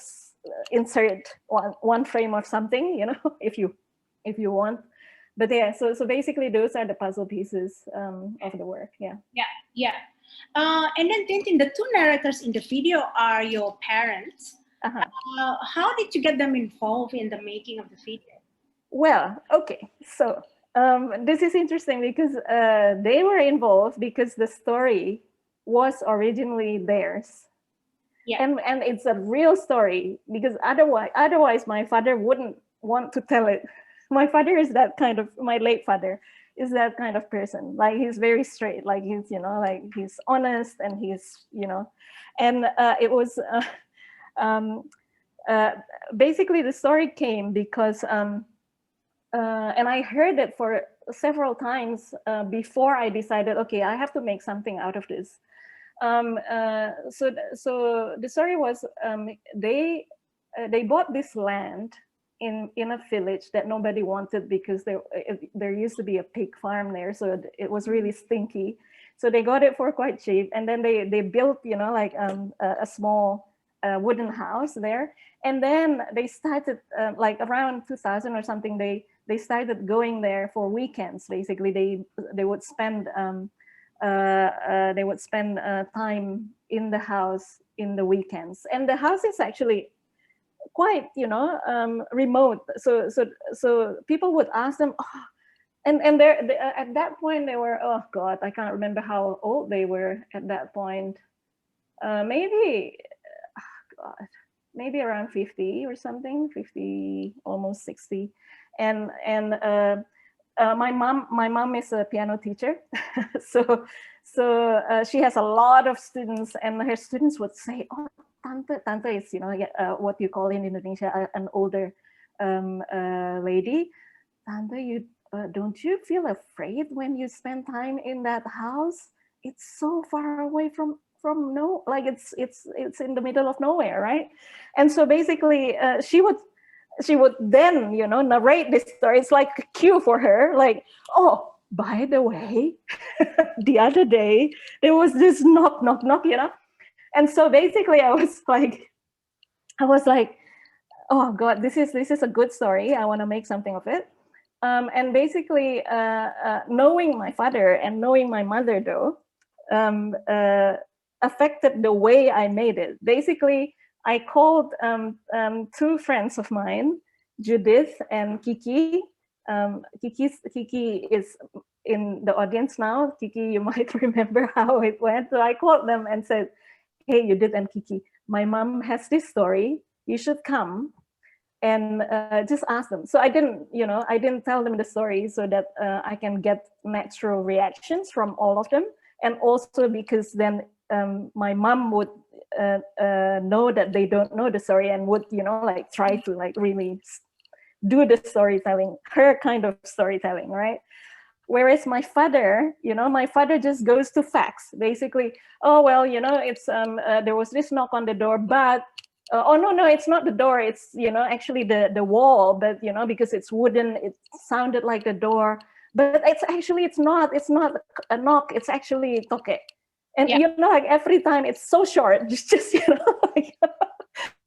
insert one frame of something, if you want. But yeah, so basically those are the puzzle pieces of the work. Yeah. Yeah. And then Tintin, the two narrators in the video are your parents. How did you get them involved in the making of the video? Well, okay, so this is interesting because they were involved because the story was originally theirs. Yeah. And it's a real story, because otherwise my father wouldn't want to tell it. My father is that kind of, my late father is that kind of person. Like, he's very straight, like he's, you know, like he's honest, and he's, you know, and it was basically the story came because and I heard it for several times before I decided, okay, I have to make something out of this. So the story was they bought this land in a village that nobody wanted, because there used to be a pig farm there, so it was really stinky. So they got it for quite cheap, and then they built, you know, like a small wooden house there, and then they started like around 2000 or something. They started going there for weekends. Basically, they would spend time in the house in the weekends, and the house is actually quite, you know, remote. So people would ask them, oh, and at that point they were, oh God, I can't remember how old they were at that point. Maybe, oh God, maybe around 50 or something, 50, almost 60, and my mom is a piano teacher, so she has a lot of students, and her students would say, oh, tante is, you know, what you call in Indonesia an older lady. Tante, you don't you feel afraid when you spend time in that house? It's so far away from no, like it's in the middle of nowhere, right? And so basically she would then, you know, narrate this story. It's like a cue for her, like, oh, by the way, the other day there was this knock, you know. And so basically I was like, oh God, this is a good story. I want to make something of it. And basically knowing my father and knowing my mother, though, affected the way I made it. Basically, I called two friends of mine, Judith and Kiki. Kiki is in the audience now. Kiki, you might remember how it went. So I called them and said, hey, Judith and Kiki, my mom has this story. You should come and just ask them. So I didn't tell them the story so that I can get natural reactions from all of them. And also because then my mom would know that they don't know the story and would, you know, like try to like really do the storytelling, her kind of storytelling, right? Whereas my father, you know, just goes to facts. Basically, oh, well, you know, it's there was this knock on the door, but oh no, it's not the door. It's, you know, actually the wall, but, you know, because it's wooden, it sounded like the door, but it's not a knock. It's actually toke. And you know, like every time it's so short, just you know, like,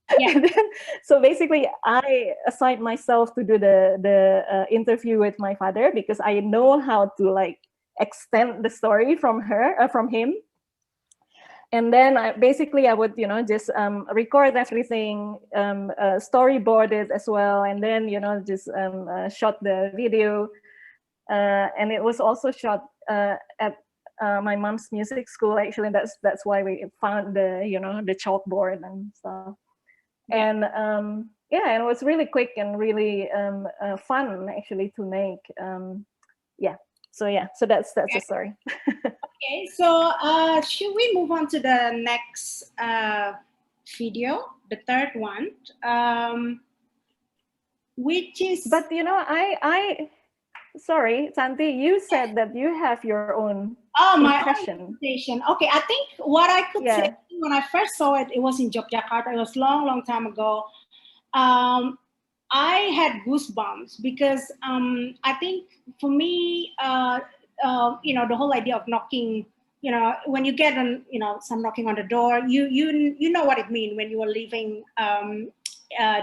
and then, so basically I assigned myself to do the interview with my father, because I know how to like extend the story from him. And then I would, you know, just record everything, storyboard it as well, and then, you know, just shot the video, and it was also shot at my mom's music school. Actually, that's why we found the, you know, the chalkboard and stuff. And and it was really quick and really fun actually to make. So that's the story. Okay, so should we move on to the next video, the third one, which is? But you know, I sorry, Santi, you said that you have your own impression. My own presentation. Okay, I think what I could say when I first saw it, it was in Yogyakarta. It was long time ago. I had goosebumps because I think for me, you know, the whole idea of knocking, you know, when you get you know, some knocking on the door, you know what it means when you are leaving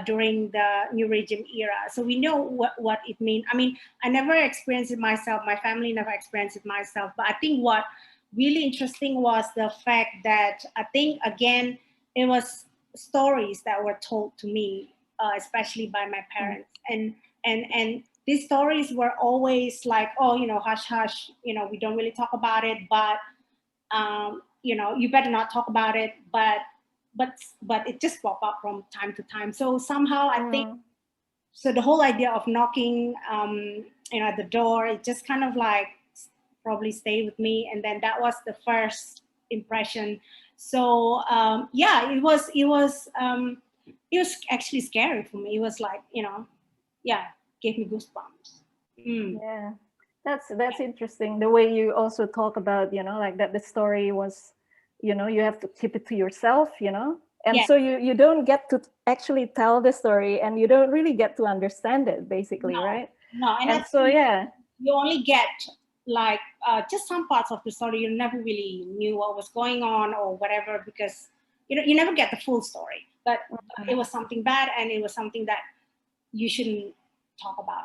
during the new regime era. So we know what it means. I mean, I never experienced it myself. My family never experienced it myself. But I think what really interesting was the fact that I think, again, it was stories that were told to me, especially by my parents. And these stories were always like, oh, you know, hush, hush, you know, we don't really talk about it, but, you know, you better not talk about it, but it just pop up from time to time. So somehow I think, so the whole idea of knocking, you know, at the door, it just kind of like probably stayed with me. And then that was the first impression. So yeah, it was actually scary for me. It was like, you know, yeah, gave me goosebumps. Yeah, that's interesting. The way you also talk about, you know, like that the story was, you know, you have to keep it to yourself, you know, and so you don't get to actually tell the story, and you don't really get to understand it, basically, right? No, and so yeah, you only get like just some parts of the story. You never really knew what was going on or whatever, because you know, you never get the full story. But it was something bad, and it was something that you shouldn't talk about.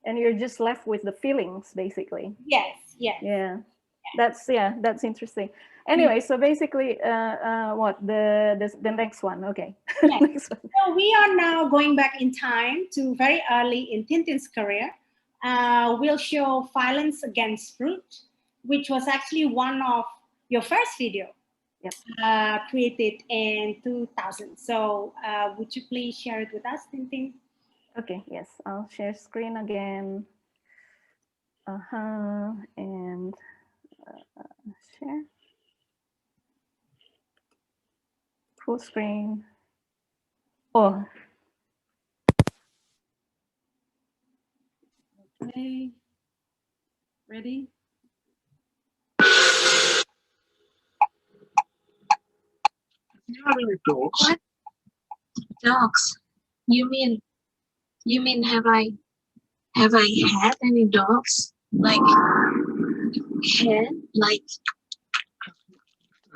And you're just left with the feelings, basically. Yes. Yeah, that's interesting. Anyway, so basically, what the next one? Okay. Yes. Next one. So we are now going back in time to very early in Tintin's career. We'll show Violence Against Fruit, which was actually one of your first video. Yep. Created in 2000. So would you please share it with us, Tintin? Okay, yes, I'll share screen again. And share. Full screen. Oh. Okay. Ready? Do you have any dogs? What? Dogs? You mean have I had any dogs? Like had like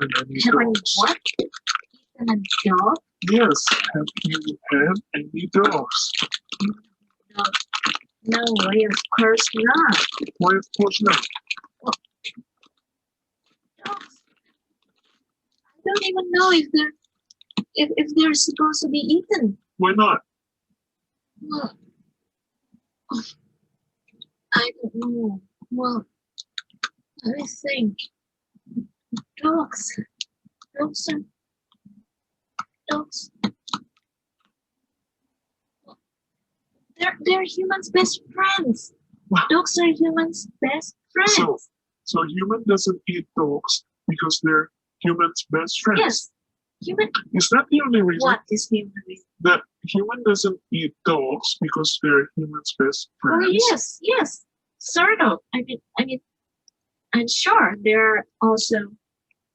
have I what? Eaten a dog? Yes. Have you had any dogs? No, why, of course not. Why, of course not. Dogs. I don't even know if they're supposed to be eaten. Why not? Well, I don't know. Well, let me think. Dogs. They're humans' best friends. Wow. Dogs are humans' best friends. So human doesn't eat dogs because they're humans' best friends. Yes. Human. Is that the only reason? What is human reason? That human doesn't eat dogs because they're humans' best friends. Oh yes, sort of. I mean, I'm sure there are also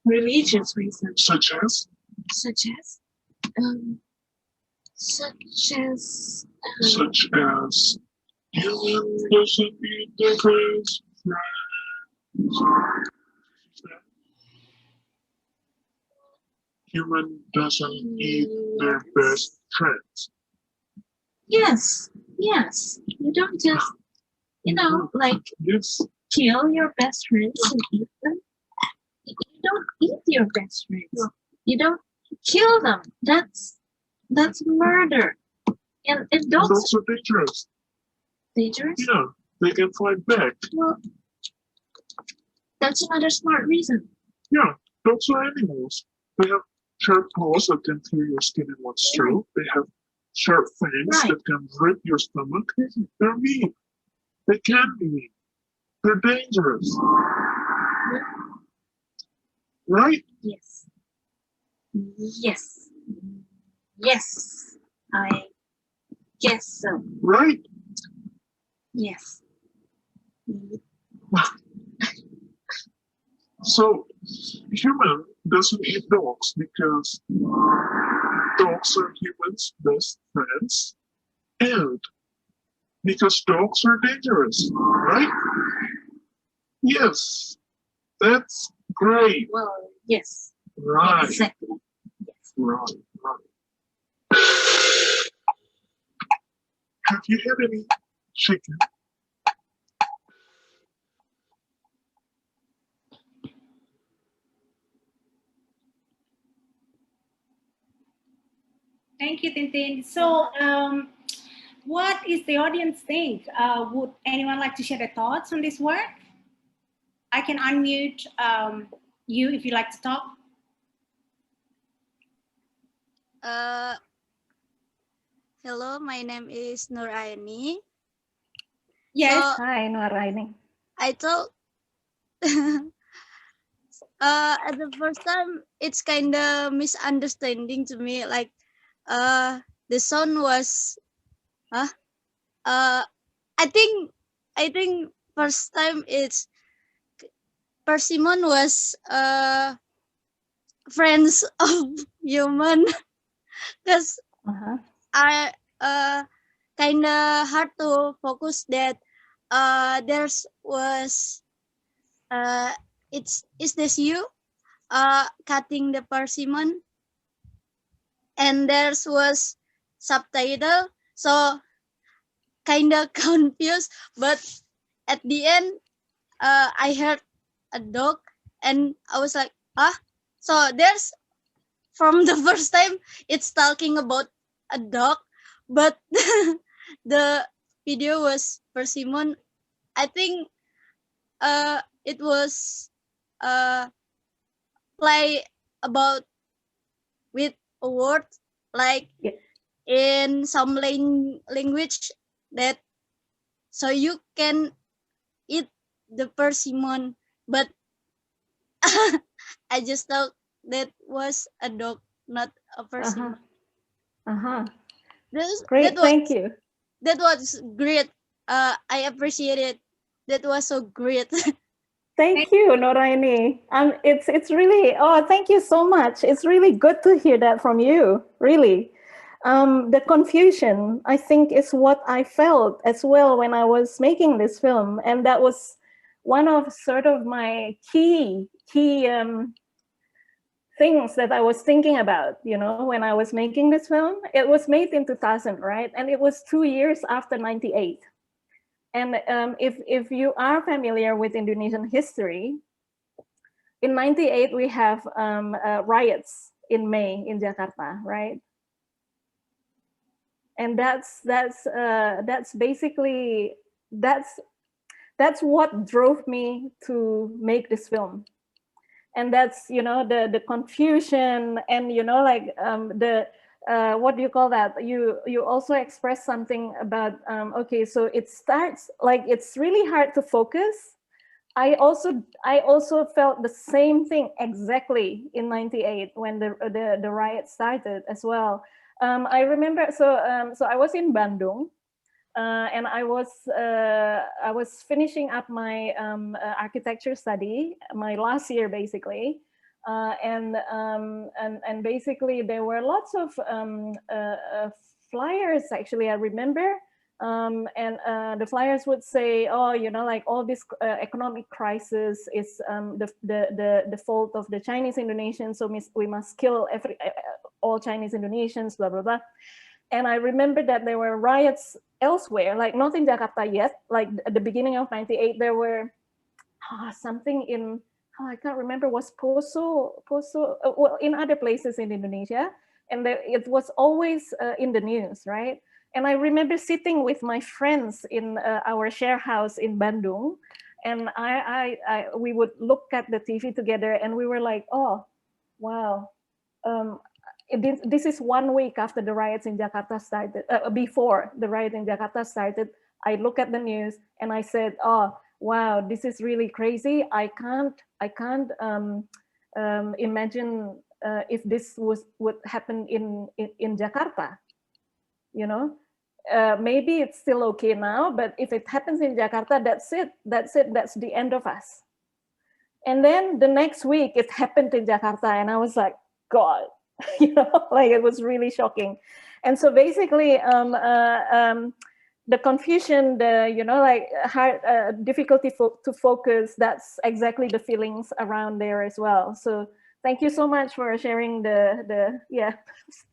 religious reasons. Such as human doesn't eat their best friends. Human doesn't eat their best friends. Yes. You don't just, like kill your best friends and eat them. You don't eat your best friends. You don't kill them. That's murder. And dogs are dangerous. Dangerous? Yeah, they can fight back. Well, that's another smart reason. Yeah, dogs are animals. They have sharp claws that can tear your skin in one stroke. They have sharp fangs that can rip your stomach. They're mean. They can be mean. They're dangerous. Right? Yes. I guess so. Right? Yes. So, human doesn't eat dogs because dogs are humans' best friends, and because dogs are dangerous, right? Yes, that's great. Well, yes. Right. Exactly. Yes. Right. Have you had any chicken? Thank you, Tintin. So, what is the audience think? Would anyone like to share their thoughts on this work? I can unmute you if you'd like to talk. Hello, my name is Nuraini. Yes. So, Hi, Nuraini. I thought at the first time it's kind of misunderstanding to me. Like, the sound was, I think first time it's persimmon was friends of human, because I kind of hard to focus that there's was is this you cutting the persimmon, and there's was subtitle, so kind of confused, but at the end I heard a dog and I was like, so there's from the first time it's talking about a dog, but the video was persimmon. I think it was play about with a word, like in some language, that so you can eat the persimmon, but I just thought that was a dog, not a persimmon. Great, thank you. That was great. I appreciate it. That was so great. Thank you, Noraini. It's really, thank you so much. It's really good to hear that from you, really. The confusion, I think, is what I felt as well when I was making this film. And that was one of sort of my key things that I was thinking about, you know, when I was making this film. It was made in 2000, right? And it was 2 years after 98. And if you are familiar with Indonesian history, in 98 we have riots in May in Jakarta, right? And that's basically that's what drove me to make this film. And that's, you know, the confusion, and, you know, like what do you call that? You also express something about okay, so it starts like it's really hard to focus. I also felt the same thing exactly in 98 when the riot started as well. I remember, so I was in Bandung, and I was finishing up my architecture study, my last year basically, and basically there were lots of flyers. Actually, I remember, and the flyers would say, oh, you know, like all this economic crisis is the fault of the Chinese Indonesians, so we must kill all Chinese Indonesians, blah blah blah. And I remember that there were riots elsewhere, like not in Jakarta yet. Like at the beginning of 98, there were something in, I can't remember, was Poso, well, in other places in Indonesia. And it was always in the news, right? And I remember sitting with my friends in our share house in Bandung. And we would look at the TV together and we were like, oh, wow. This is 1 week after the riots in Jakarta started, before the riot in Jakarta started. I look at the news and I said, oh, wow, this is really crazy. I can't imagine if this would happen in Jakarta, you know. Maybe it's still okay now, but if it happens in Jakarta, that's it, that's the end of us. And then the next week it happened in Jakarta and I was like, God, you know, like it was really shocking. And so basically the confusion, the, you know, like hard difficulty to focus, that's exactly the feelings around there as well. So thank you so much for sharing the yeah,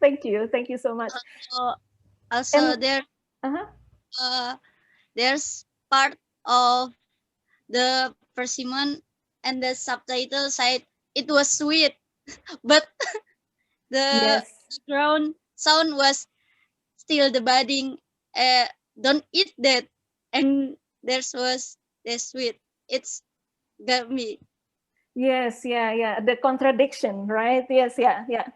thank you so much. Also, there there's part of the persimmon and the subtitle said it was sweet, but the Yes. background sound was still the budding. Don't eat that, and there was the sweet. It's got me. Yes, yeah, yeah. The contradiction, right? Yes, yeah, yeah.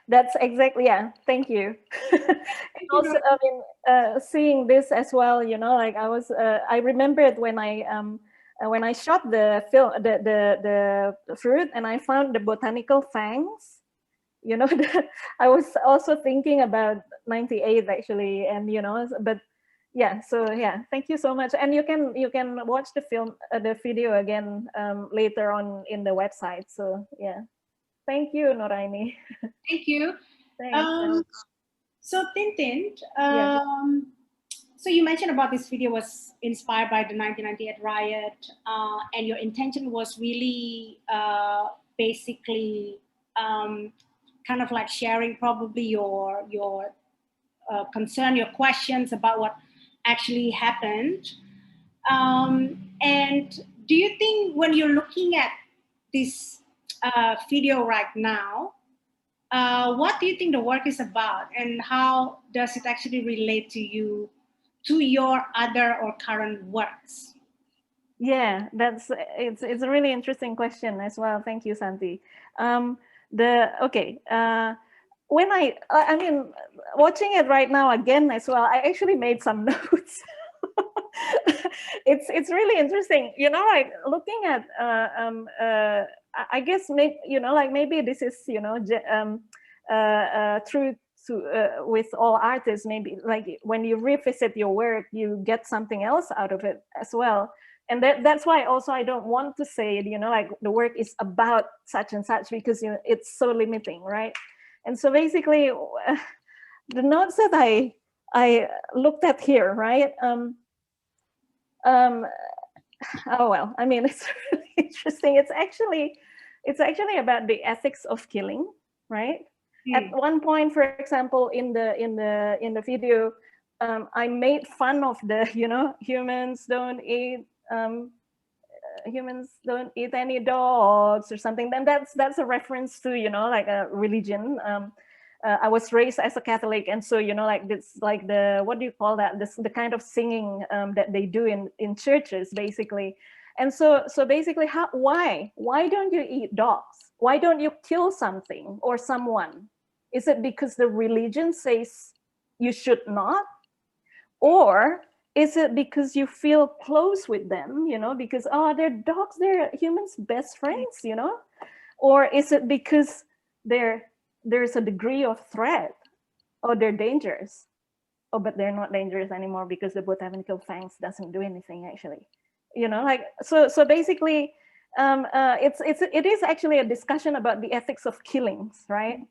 That's exactly, yeah. Thank you. And also, I mean, seeing this as well, you know, like I remembered when I shot the film, the fruit, and I found the botanical fangs. You know, I was also thinking about 98 actually, and you know, but yeah, so yeah, thank you so much. And you can watch the film, the video again later on in the website. So yeah, thank you, Noraini. Thank you. Thanks. So Tintin, Yeah. so you mentioned about this video was inspired by the 1998 riot, and your intention was really basically kind of like sharing probably your concern, your questions about what actually happened. And do you think when you're looking at this video right now, what do you think the work is about, and how does it actually relate to you, to your other or current works? Yeah, it's a really interesting question as well. Thank you, Santi. When I mean, watching it right now again as well, I actually made some notes. It's really interesting, you know, like looking at I guess maybe, you know, like maybe this is, you know, true to with all artists. Maybe like when you revisit your work, you get something else out of it as well. And that's why also I don't want to say, you know, like the work is about such and such, because, you know, it's so limiting, right? And so basically, the notes that I looked at here, right? Oh well, I mean, it's really interesting. It's actually about the ethics of killing, right? At one point, for example, in the video, I made fun of the, you know, humans don't eat any dogs or something. Then that's a reference to, you know, like a religion. I was raised as a Catholic, and so, you know, like this, like the, what do you call that? The kind of singing that they do in churches, basically. And so basically, why don't you eat dogs? Why don't you kill something or someone? Is it because the religion says you should not, or is it because you feel close with them? You know, because they're dogs, they're humans' best friends. You know, or is it because there's a degree of threat, or they're dangerous? Oh, but they're not dangerous anymore because the botanical fangs doesn't do anything actually. You know, like so basically, it is actually a discussion about the ethics of killings, right?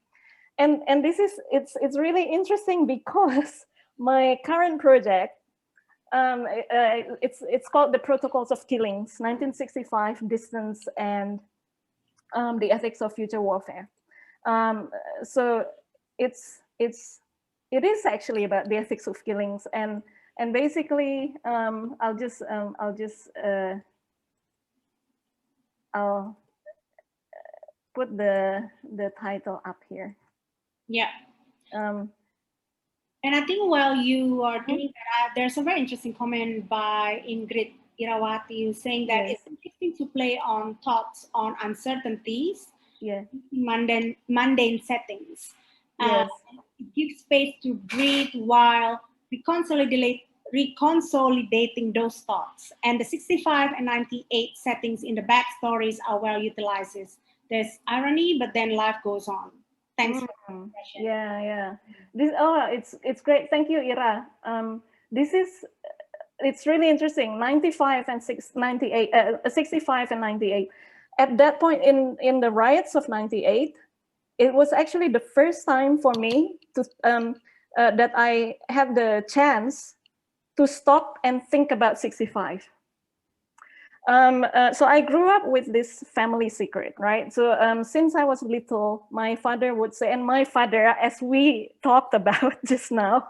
And this is it's really interesting because my current project, it's called the Protocols of Killings, 1965, Distance, and the Ethics of Future Warfare. So it is actually about the ethics of killings, and basically I'll put the title up here. Yeah. And I think while you are doing that, there's a very interesting comment by Ingrid Irawati saying that it's interesting to play on thoughts on uncertainties, mundane settings. Yes. It gives space to breathe while reconsolidating those thoughts. And the 65 and 98 settings in the backstories are well utilized. There's irony, but then life goes on. Thanks for the question. Yeah. It's great. Thank you, Ira. It's really interesting. 95 and 98, 65 and 98. At that point in the riots of 98, it was actually the first time for me to that I had the chance to stop and think about 65. So I grew up with this family secret, right? So since I was little, my father would say, and my father, as we talked about just now,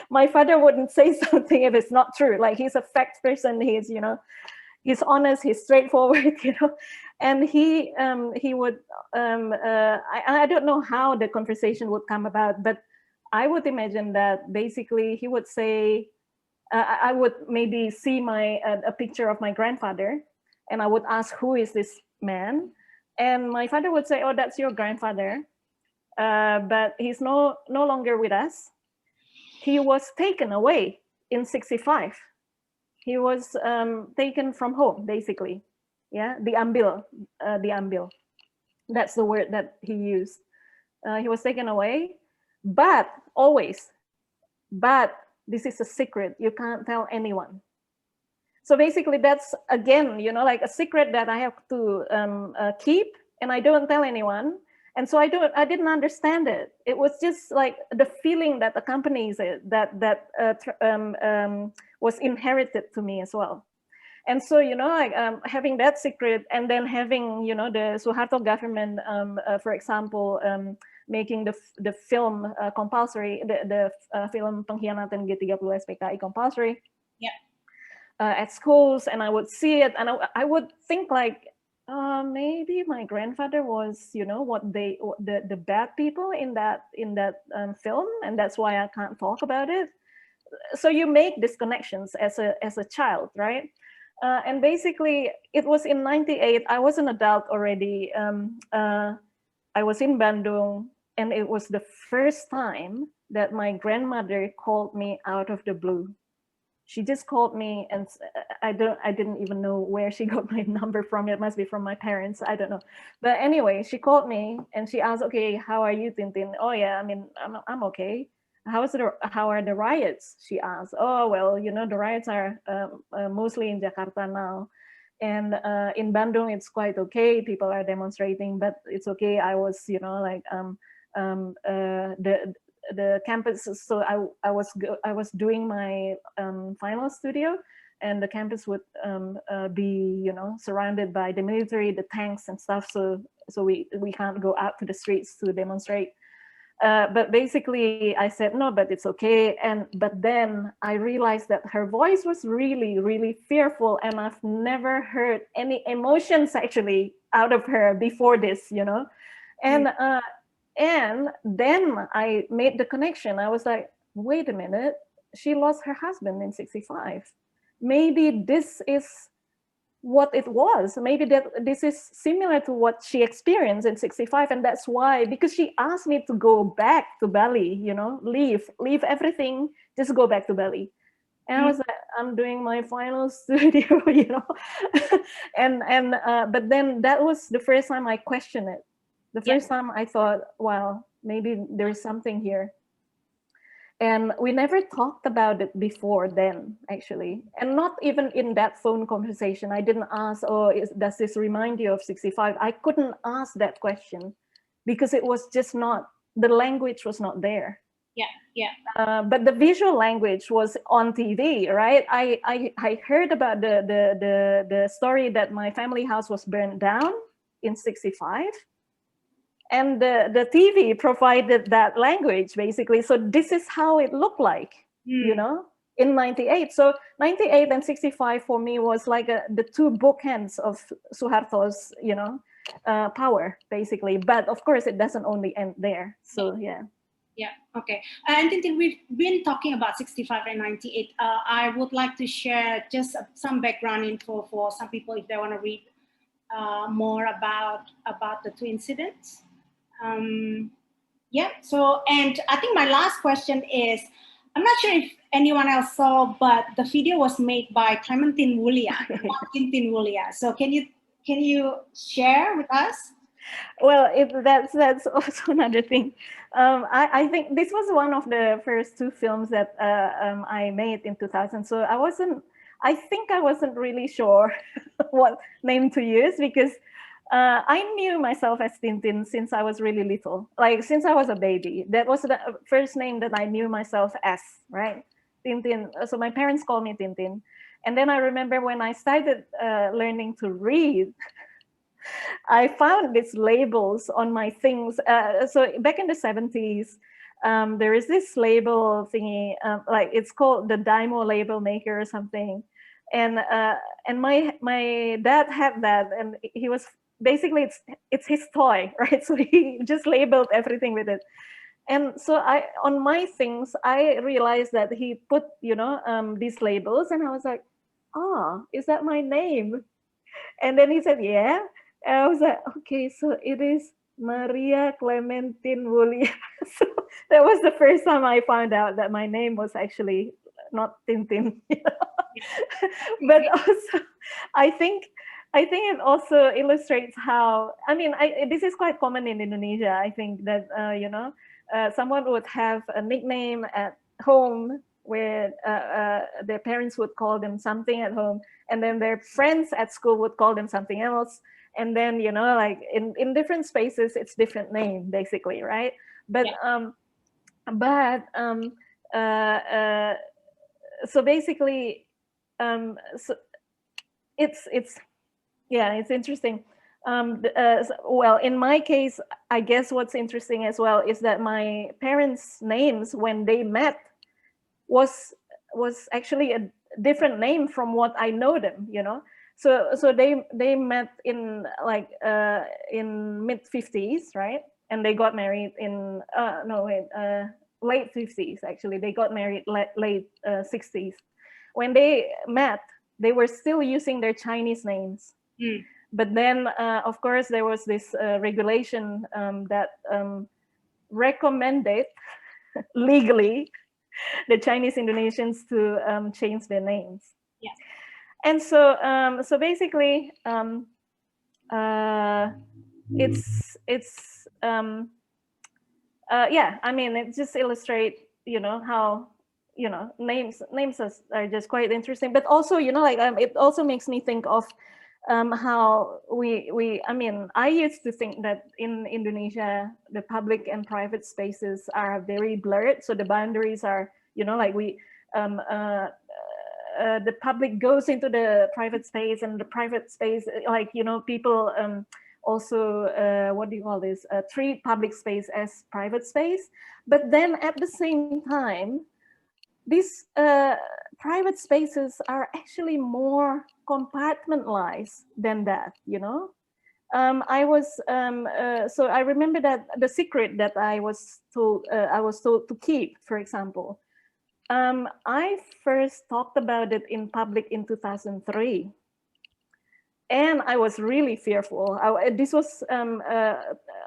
my father wouldn't say something if it's not true. Like, he's a fact person. He's, you know, he's honest, he's straightforward, you know, and he would, I don't know how the conversation would come about, but I would imagine that basically he would say, I would maybe see a picture of my grandfather, and I would ask, who is this man? And my father would say, oh, that's your grandfather, but he's no longer with us. He was taken away in '65. He was taken from home, basically. Yeah, diambil. That's the word that he used. He was taken away, but always, but this is a secret. You can't tell anyone. So basically, that's, again, you know, like a secret that I have to keep, and I don't tell anyone. And so I didn't understand it. It was just like the feeling that accompanies it, that was inherited to me as well. And so, you know, like having that secret, and then having, you know, the Suharto government, for example, making the film compulsory, the film Pengkhianatan G30 SPKI compulsory, yeah, at schools, and I would see it, and I would think like, maybe my grandfather was, you know, the bad people in that film, and that's why I can't talk about it. So you make these connections as a child, right? And basically, it was in '98. I was an adult already. I was in Bandung, and it was the first time that my grandmother called me out of the blue. She just called me, and I didn't even know where she got my number from. It must be from my parents. I don't know. But anyway, she called me and she asked, "Okay, how are you, Tintin?" "Oh yeah, I mean, I'm okay." How are the riots?" she asked. "Oh, well, you know, the riots are mostly in Jakarta now. And in Bandung, it's quite okay. People are demonstrating, but it's okay. I was, you know, like the campus. So I was doing my final studio, and the campus would be, you know, surrounded by the military, the tanks and stuff. So we can't go out to the streets to demonstrate. But basically, I said no, but it's okay. But then I realized that her voice was really, really fearful, and I've never heard any emotions actually out of her before this, you know. And then I made the connection. I was like, wait a minute, she lost her husband in '65. Maybe this is what it was. Maybe that this is similar to what she experienced in '65, and that's why, because she asked me to go back to Bali, you know, leave everything, just go back to Bali. And I was like, I'm doing my final studio, you know. But then that was the first time I questioned it. The first time I thought, wow, maybe there's something here. And we never talked about it before then, actually. And not even in that phone conversation. I didn't ask, oh, does this remind you of '65? I couldn't ask that question because it was just not, the language was not there. But the visual language was on TV, right? I heard about the story that my family house was burned down in '65. And the TV provided that language, basically. So this is how it looked like, you know, in '98. So '98 and '65 for me was like the two bookends of Suharto's, you know, power, basically. But of course, it doesn't only end there. So yeah. Yeah, okay. And Tintin, we've been talking about '65 and '98. I would like to share just some background info for some people if they want to read more about the two incidents. Yeah, so, and I think my last question is, I'm not sure if anyone else saw, but the video was made by Tintin Wulia, Tintin Wulia. So can you share with us? Well, that's also another thing. I think this was one of the first two films that I made in 2000. So I think I wasn't really sure what name to use, because I knew myself as Tintin since I was really little, like since I was a baby. That was the first name that I knew myself as, right? Tintin. So my parents called me Tintin. And then I remember when I started learning to read, I found these labels on my things. So back in the 70s, there is this label thingy, like it's called the Dymo label maker or something. And my dad had that, and he was basically it's his toy, right? So he just labeled everything with it. And so on my things, I realized that he put, these labels, and I was like, oh, is that my name? And then he said, yeah. And I was like, okay, so it is Maria Clementine Wulia. So that was the first time I found out that my name was actually not Tintin. But also, I think it also illustrates how, I mean, this is quite common in Indonesia. I think that, someone would have a nickname at home where their parents would call them something at home, and then their friends at school would call them something else. And then, like in different spaces, it's different name, basically, right? But, so basically, so it's interesting. Well, in my case, I guess what's interesting as well is that my parents' names when they met was actually a different name from what I know them, So they met in like in mid 50s, right? And they got married in late 50s. Actually, they got married late 60s. When they met, they were still using their Chinese names. But then, of course, there was this regulation that recommended legally the Chinese Indonesians to change their names. Yeah. And so, so basically, yeah. I mean, it just illustrates, how names are just quite interesting. But also, like it also makes me think of how I mean, I used to think that in Indonesia, the public and private spaces are very blurred. So the boundaries are, like the public goes into the private space, and the private space, like, people also, what do you call this, treat public space as private space. But then at the same time, these private spaces are actually more compartmentalized than that, I was so I remember that the secret that I was told to keep, for example, I first talked about it in public in 2003, and I was really fearful. This was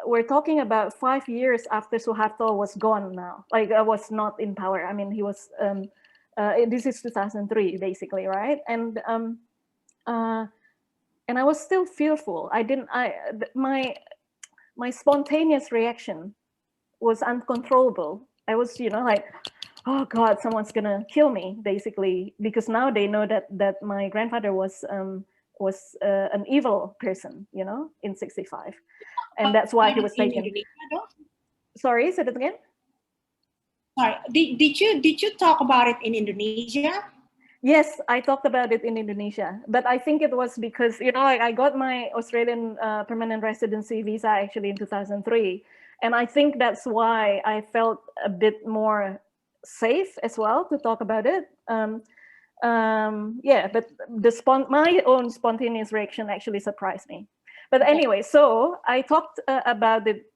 we're talking about 5 years after Suharto was gone now, like I was not in power. I mean, he was this is 2003 basically, right? And I was still fearful. My spontaneous reaction was uncontrollable. I was, like, oh God, someone's gonna kill me, basically, because now they know that my grandfather was an evil person, in 65, and that's why he was taken. Sorry, say that again. Sorry, did you talk about it in Indonesia? Yes, I talked about it in Indonesia, but I think it was because, like I got my Australian permanent residency visa actually in 2003. And I think that's why I felt a bit more safe as well to talk about it. Yeah, but my own spontaneous reaction actually surprised me. But anyway, so I talked about it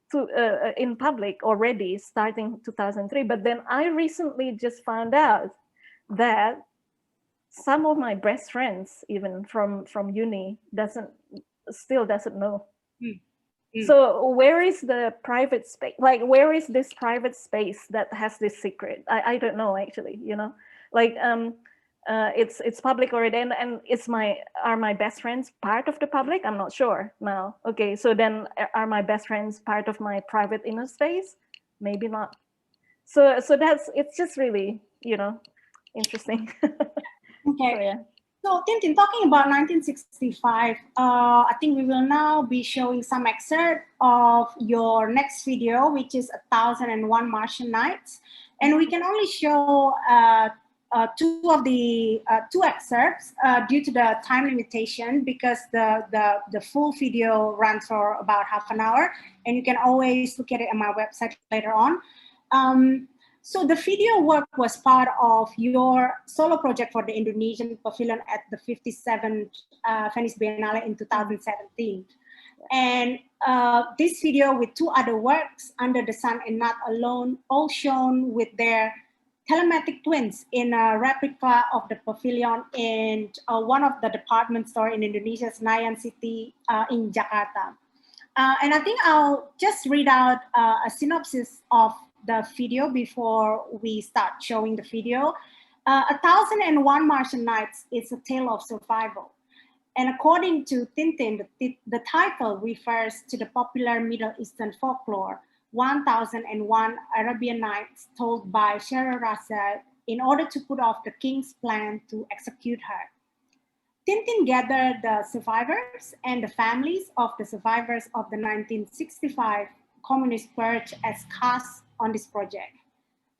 in public already starting 2003, but then I recently just found out that some of my best friends, even from uni, still doesn't know. So where is the private space? Like, where is this private space that has this secret? I don't know, actually, like it's public already, and are my best friends part of the public? I'm not sure now. Okay, so then are my best friends part of my private inner space? Maybe not. So it's just really, interesting. Okay. So, yeah. So Tintin, talking about 1965, I think we will now be showing some excerpt of your next video, which is 1001 Martian Nights. And we can only show two excerpts due to the time limitation, because the full video runs for about half an hour, and you can always look at it on my website later on. So the video work was part of your solo project for the Indonesian pavilion at the 57th Venice Biennale in 2017. And this video with two other works, Under the Sun and Not Alone, all shown with their telematic twins in a replica of the pavilion in one of the department store in Indonesia's Senayan City in Jakarta. And I think I'll just read out a synopsis of the video before we start showing the video. 1001 Martian Nights is a tale of survival. And according to Tintin, the title refers to the popular Middle Eastern folklore, 1001 Arabian Nights, told by Scheherazade in order to put off the king's plan to execute her. Tintin gathered the survivors and the families of the survivors of the 1965 communist purge as casts on this project.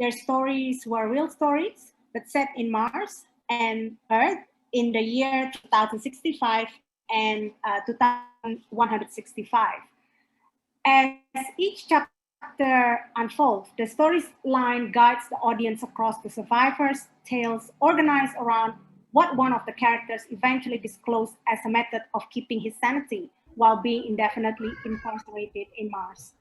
Their stories were real stories, but set in Mars and Earth in the year 2065 and 2165. As each chapter unfolds, the storyline guides the audience across the survivors' tales, organized around what one of the characters eventually disclosed as a method of keeping his sanity while being indefinitely incarcerated in Mars.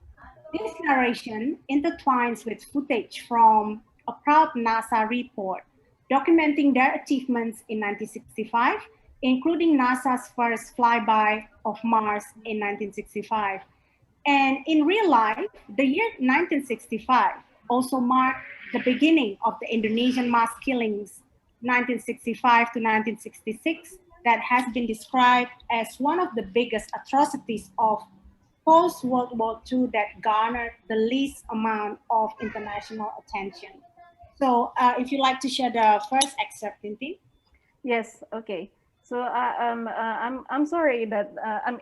This narration intertwines with footage from a proud NASA report documenting their achievements in 1965, including NASA's first flyby of Mars in 1965. And in real life, the year 1965 also marked the beginning of the Indonesian mass killings, 1965 to 1966, that has been described as one of the biggest atrocities of post-World War II that garnered the least amount of international attention. So if you'd like to share the first excerpt, Tintin. Yes, okay. So I'm sorry that,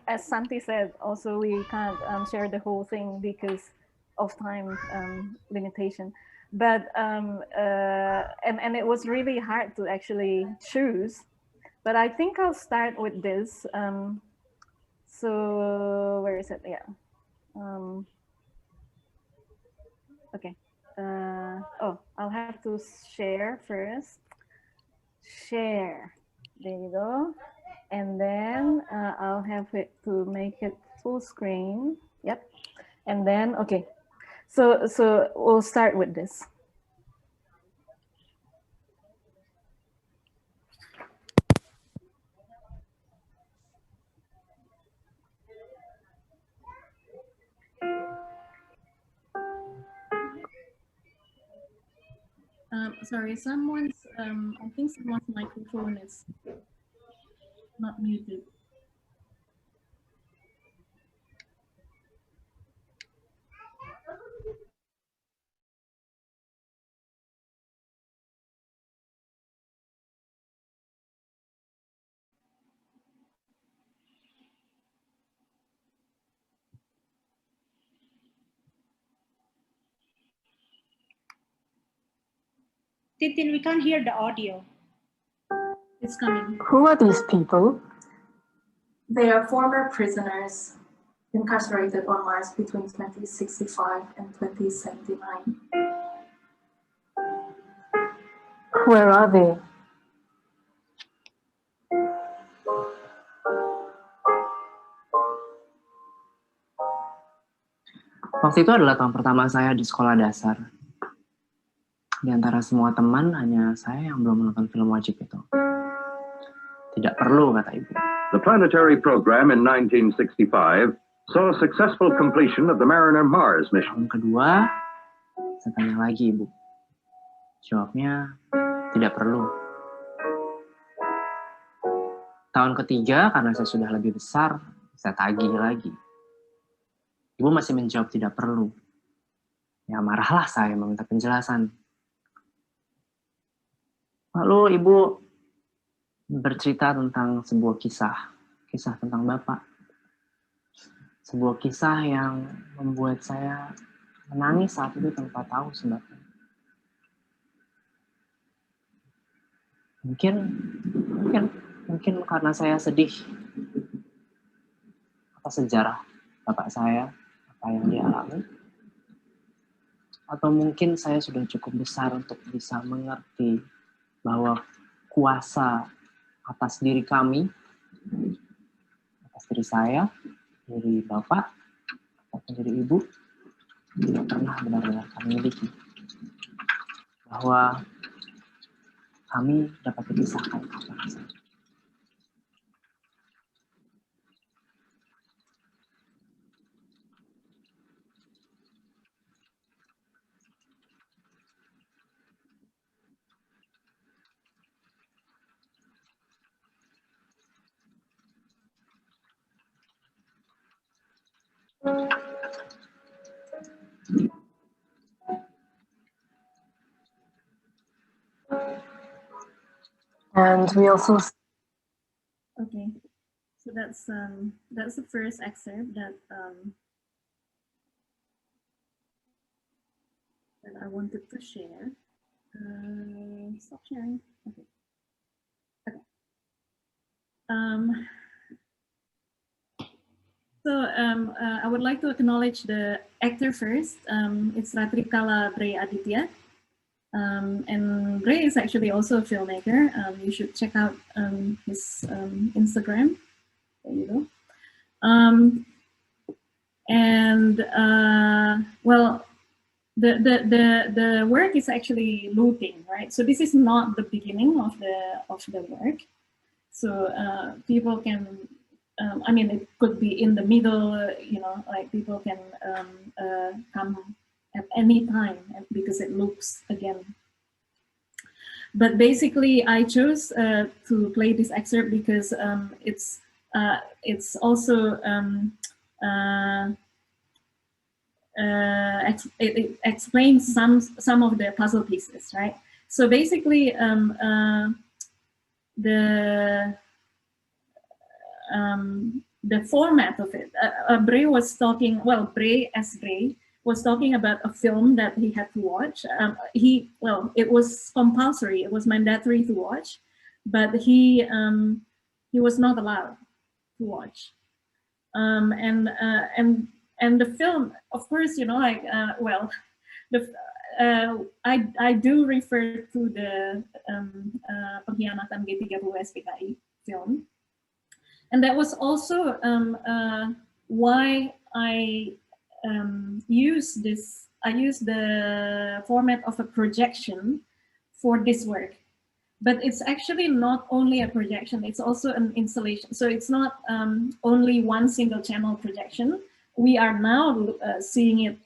as Santi said, also we can't share the whole thing because of time limitation. But, and it was really hard to actually choose. But I think I'll start with this. So where is it? Yeah. Okay. Oh, I'll have to share first. Share. There you go. And then I'll have it to make it full screen. Yep. And then, okay. So we'll start with this. Sorry, someone's, I think someone's microphone is not muted. Tintin, we can't hear the audio. It's coming. Who are these people? They are former prisoners incarcerated on Mars between 2065 and 2079. Where are they? Waktu itu adalah tahun pertama saya di sekolah dasar. Di antara semua teman, hanya saya yang belum menonton film wajib itu. Tidak perlu, kata ibu. The planetary program in 1965 saw successful completion of the Mariner Mars mission. Tahun kedua, saya tanya lagi, ibu. Jawabnya, tidak perlu. Tahun ketiga, karena saya sudah lebih besar, saya tagih lagi. Ibu masih menjawab tidak perlu. Ya, marahlah saya meminta penjelasan. Lalu ibu bercerita tentang sebuah kisah tentang Bapak. Sebuah kisah yang membuat saya menangis saat itu tanpa tahu sebabnya. Mungkin karena saya sedih atas sejarah bapak saya, apa yang dia alami, atau mungkin saya sudah cukup besar untuk bisa mengerti bahwa kuasa atas diri kami, atas diri saya, diri bapak, atau diri ibu, tidak pernah benar-benar kami miliki. Bahwa kami dapat dipisahkan apa rasanya. And we also Okay, so that's the first excerpt that that I wanted to share. Stop sharing. Okay. Okay. I would like to acknowledge the actor first. It's Ratrikala Bre Aditya. And Ray is actually also a filmmaker. You should check out his Instagram. There you go. Well, the work is actually looping, right? So this is not the beginning of the work. So people can, I mean, it could be in the middle, you know, like people can come at any time because it loops again. But basically, I chose to play this excerpt because it's also it explains some of the puzzle pieces, right? So basically, the format of it. Bre was talking. Well, Bre was talking about a film that he had to watch. It was compulsory. It was mandatory to watch, but he was not allowed to watch. And the film, of course, you know, like I do refer to the Pengkhianatan G30 SPKI film, and that was also why I use the format of a projection for this work. But it's actually not only a projection, it's also an installation. So it's not only one single channel projection. We are now seeing it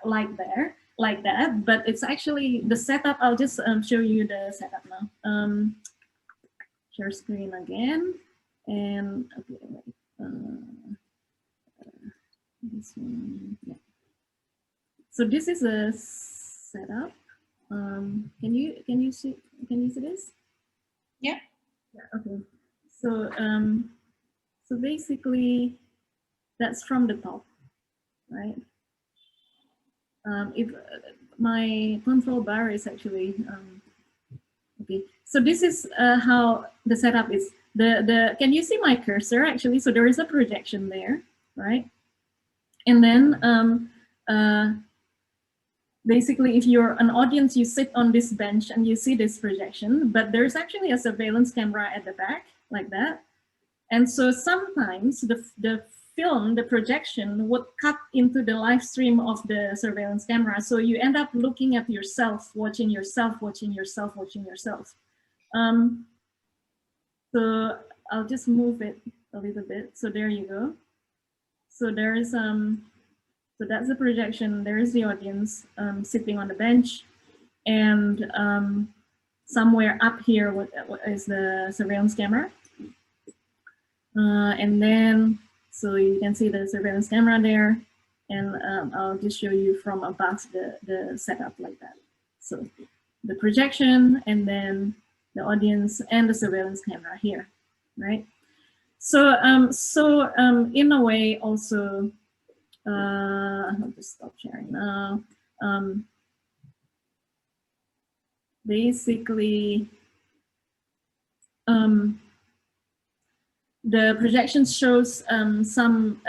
like that, but it's actually the setup. I'll just show you the setup now. Share screen again. And okay, this one, yeah. So this is a setup. Can you see this? Yeah. Yeah. Okay. So so basically, that's from the top, right? If my control bar is actually okay. So this is how the setup is. Can you see my cursor actually? So there is a projection there, right? And then basically, if you're an audience, you sit on this bench and you see this projection, but there's actually a surveillance camera at the back, like that. And so sometimes the film, the projection, would cut into the live stream of the surveillance camera. So you end up looking at yourself, watching yourself, watching yourself, watching yourself. So I'll just move it a little bit. So there you go. So there is so that's the projection. There is the audience sitting on the bench, and somewhere up here is the surveillance camera. And then, so you can see the surveillance camera there, and I'll just show you from above the setup like that. So the projection, and then the audience and the surveillance camera here, right? So in a way also, I'll just stop sharing now. Basically, the projection shows some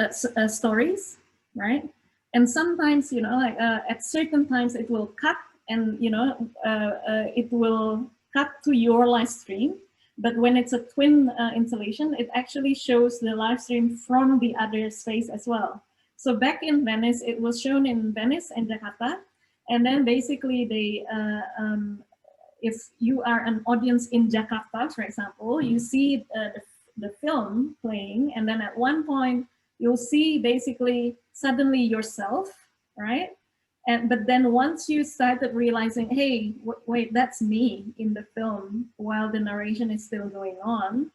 stories, right? And sometimes, you know, like at certain times it will cut, and you know, it will cut to your live stream. But when it's a twin installation, it actually shows the live stream from the other space as well. So back in Venice, it was shown in Venice and Jakarta, and then basically they, if you are an audience in Jakarta, for example, you see the film playing, and then at one point you'll see basically suddenly yourself, right? But then once you started realizing, hey, wait, that's me in the film while the narration is still going on,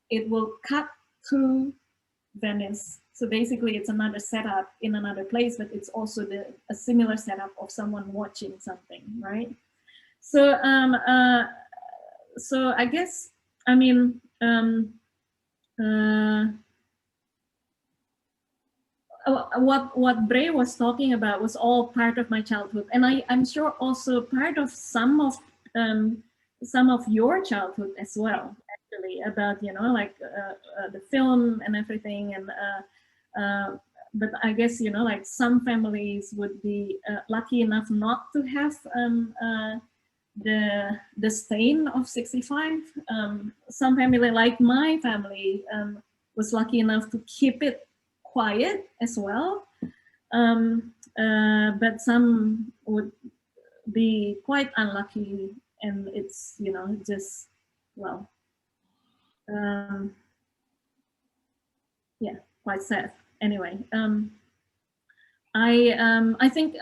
it will cut to Venice. So basically it's another setup in another place, but it's also a similar setup of someone watching something, right? So, so I guess, I mean, what Bray was talking about was all part of my childhood, and I'm sure also part of some of your childhood as well, actually, about, you know, like the film and everything. And but I guess, you know, like some families would be lucky enough not to have the stain of 65. Some family, like my family, was lucky enough to keep it quiet as well, but some would be quite unlucky, and it's, you know, just, well, yeah, quite sad. Anyway, I think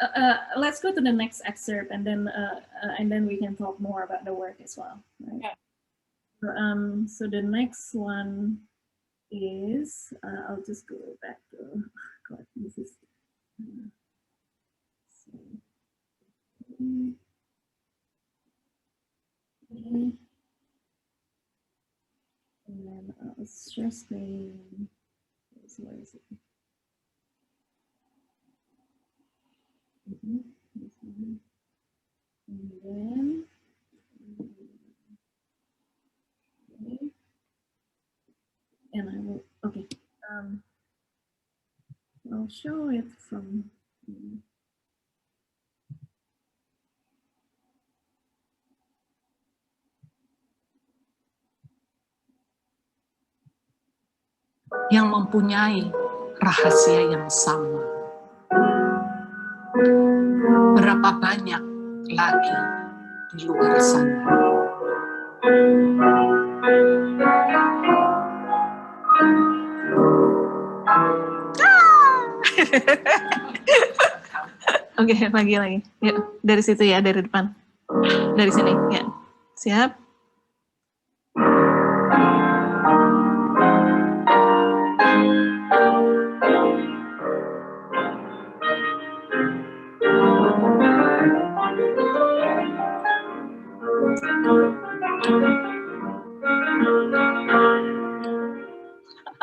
let's go to the next excerpt, and then we can talk more about the work as well. Right? Yeah. So the next one is, I'll just go back to, God, this is, and then I'll share screen. Where is it? And then, okay. And I will, okay. I'll show it from. Yang mempunyai rahasia yang sama. Berapa banyak lagi di luar sana? Oke, lagi. Yuk, dari situ ya, dari depan. Dari sini, ya. Siap?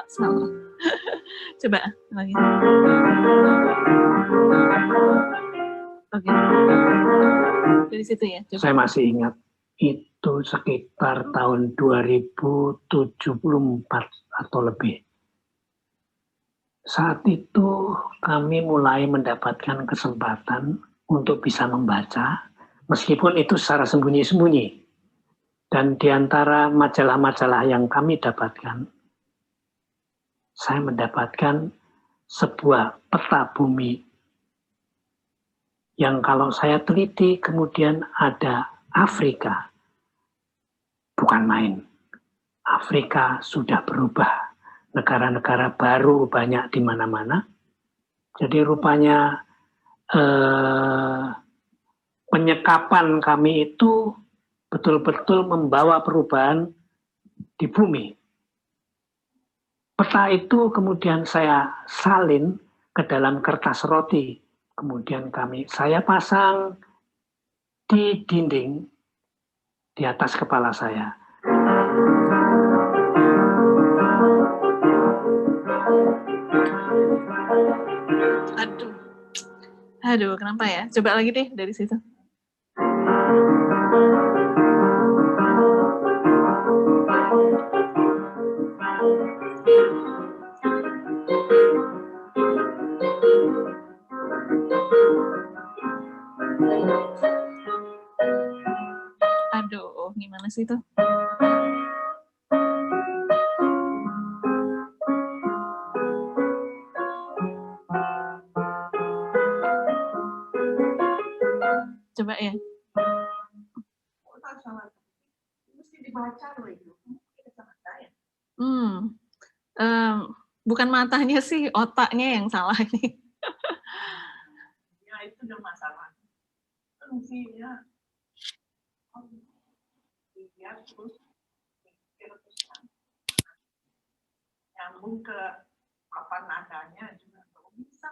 Salah. Coba lagi. Oke. Dari situ ya. Coba. Saya masih ingat itu sekitar tahun 2074 atau lebih. Saat itu kami mulai mendapatkan kesempatan untuk bisa membaca, meskipun itu secara sembunyi-sembunyi. Dan di antara majalah-majalah yang kami dapatkan, saya mendapatkan sebuah peta bumi yang kalau saya teliti kemudian ada Afrika. Bukan main. Afrika sudah berubah. Negara-negara baru banyak di mana-mana. Jadi rupanya penyekapan kami itu betul-betul membawa perubahan di bumi. Peta itu kemudian saya salin ke dalam kertas roti. Kemudian saya pasang di dinding di atas kepala saya. Aduh, kenapa ya? Coba lagi deh dari situ. Gimana sih itu? Coba ya. Bukan matanya sih, otaknya yang salah ini. Ya itu udah masalah. Fungsinya dia terus nyambung ke papan nadanya juga nggak bisa.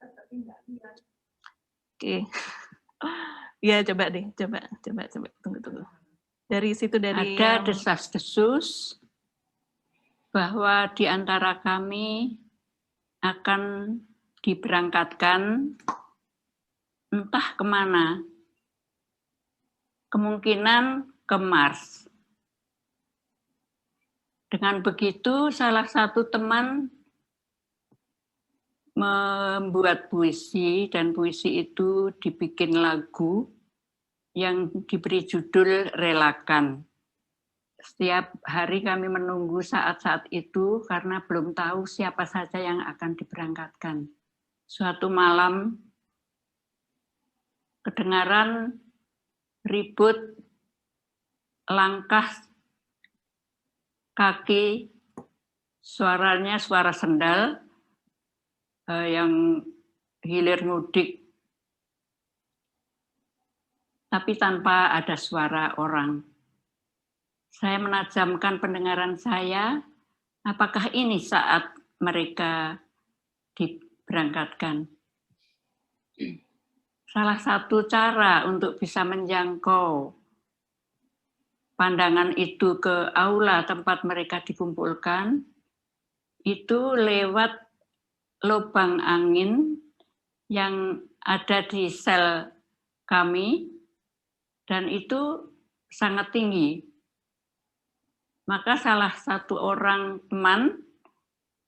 Tapi nggak lihat. Oke. Ya coba deh, coba tunggu. Dari situ dari ada desas-desus bahwa di antara kami akan diberangkatkan entah kemana, kemungkinan ke Mars. Dengan begitu salah satu teman membuat puisi dan puisi itu dibikin lagu yang diberi judul Relakan. Setiap hari kami menunggu saat-saat itu karena belum tahu siapa saja yang akan diberangkatkan. Suatu malam kedengaran ribut langkah kaki, suaranya suara sendal yang hilir mudik, tapi tanpa ada suara orang. Saya menajamkan pendengaran saya, apakah ini saat mereka diberangkatkan? Salah satu cara untuk bisa menjangkau pandangan itu ke aula tempat mereka dikumpulkan, itu lewat lubang angin yang ada di sel kami, dan itu sangat tinggi. Maka salah satu orang teman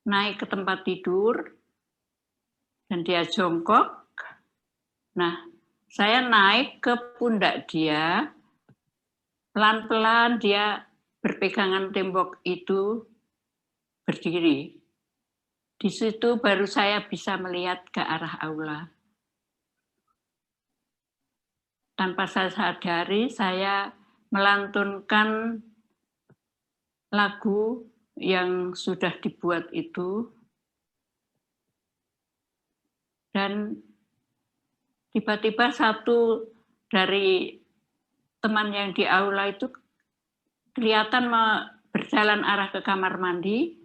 naik ke tempat tidur dan dia jongkok. Nah, saya naik ke pundak dia, pelan-pelan dia berpegangan tembok itu berdiri. Di situ baru saya bisa melihat ke arah aula. Tanpa saya sadari, saya melantunkan lagu yang sudah dibuat itu, dan tiba-tiba satu dari teman yang di aula itu kelihatan berjalan arah ke kamar mandi,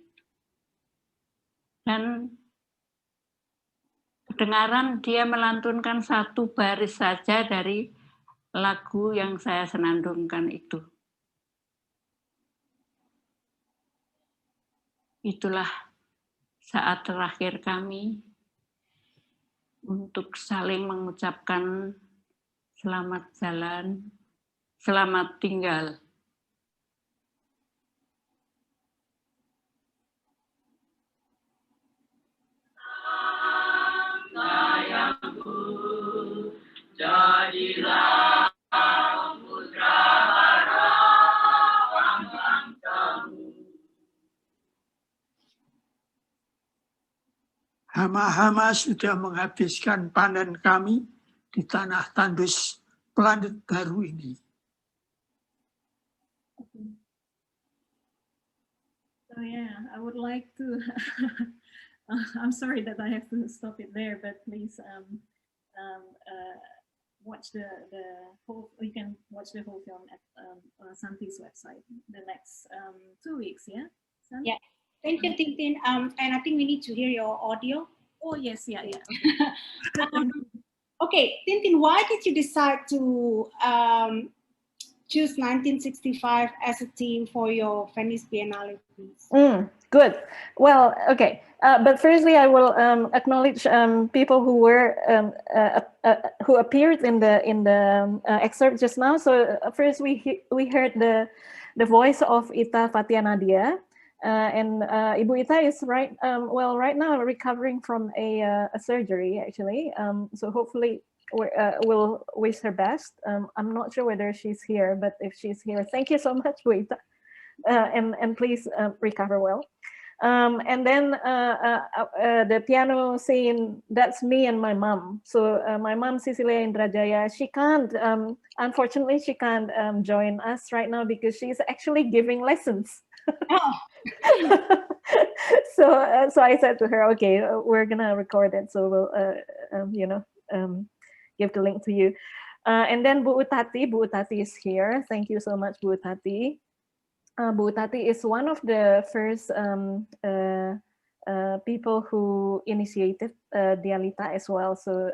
dan kedengaran dia melantunkan satu baris saja dari lagu yang saya senandungkan itu. Itulah saat terakhir kami untuk saling mengucapkan selamat jalan, selamat tinggal. Sayangku, jadilah putra harapan bangsamu. Hama-hama sudah menghabiskan panen kami di tanah tandus planet baru ini. So yeah, I would like to. I'm sorry that I have to stop it there, but please watch the whole. You can watch the whole film at Santi's website the next 2 weeks. Yeah. Santi? Yeah. Thank you, Tintin. And I think we need to hear your audio. Oh yes, yeah. Okay, Tintin, why did you decide to choose 1965 as a theme for your Venice Biennale, please? Good. Well, okay. But firstly, I will acknowledge people who were who appeared in the excerpt just now. So first, we heard the voice of Ita Fatia Nadia. And Ibu Ita is right now recovering from a surgery, actually. So hopefully will wish her best. I'm not sure whether she's here, but if she's here, thank you so much, Bu Ita. And please recover well. And then the piano scene, that's me and my mom. So my mom, Cecilia Indrajaya, she can't, unfortunately, she can't join us right now because she's actually giving lessons. Oh. So I said to her, okay, we're gonna record it. So we'll, give the link to you. And then Bu Utati is here. Thank you so much, Bu Utati. Bu Utati is one of the first people who initiated Dialita as well. So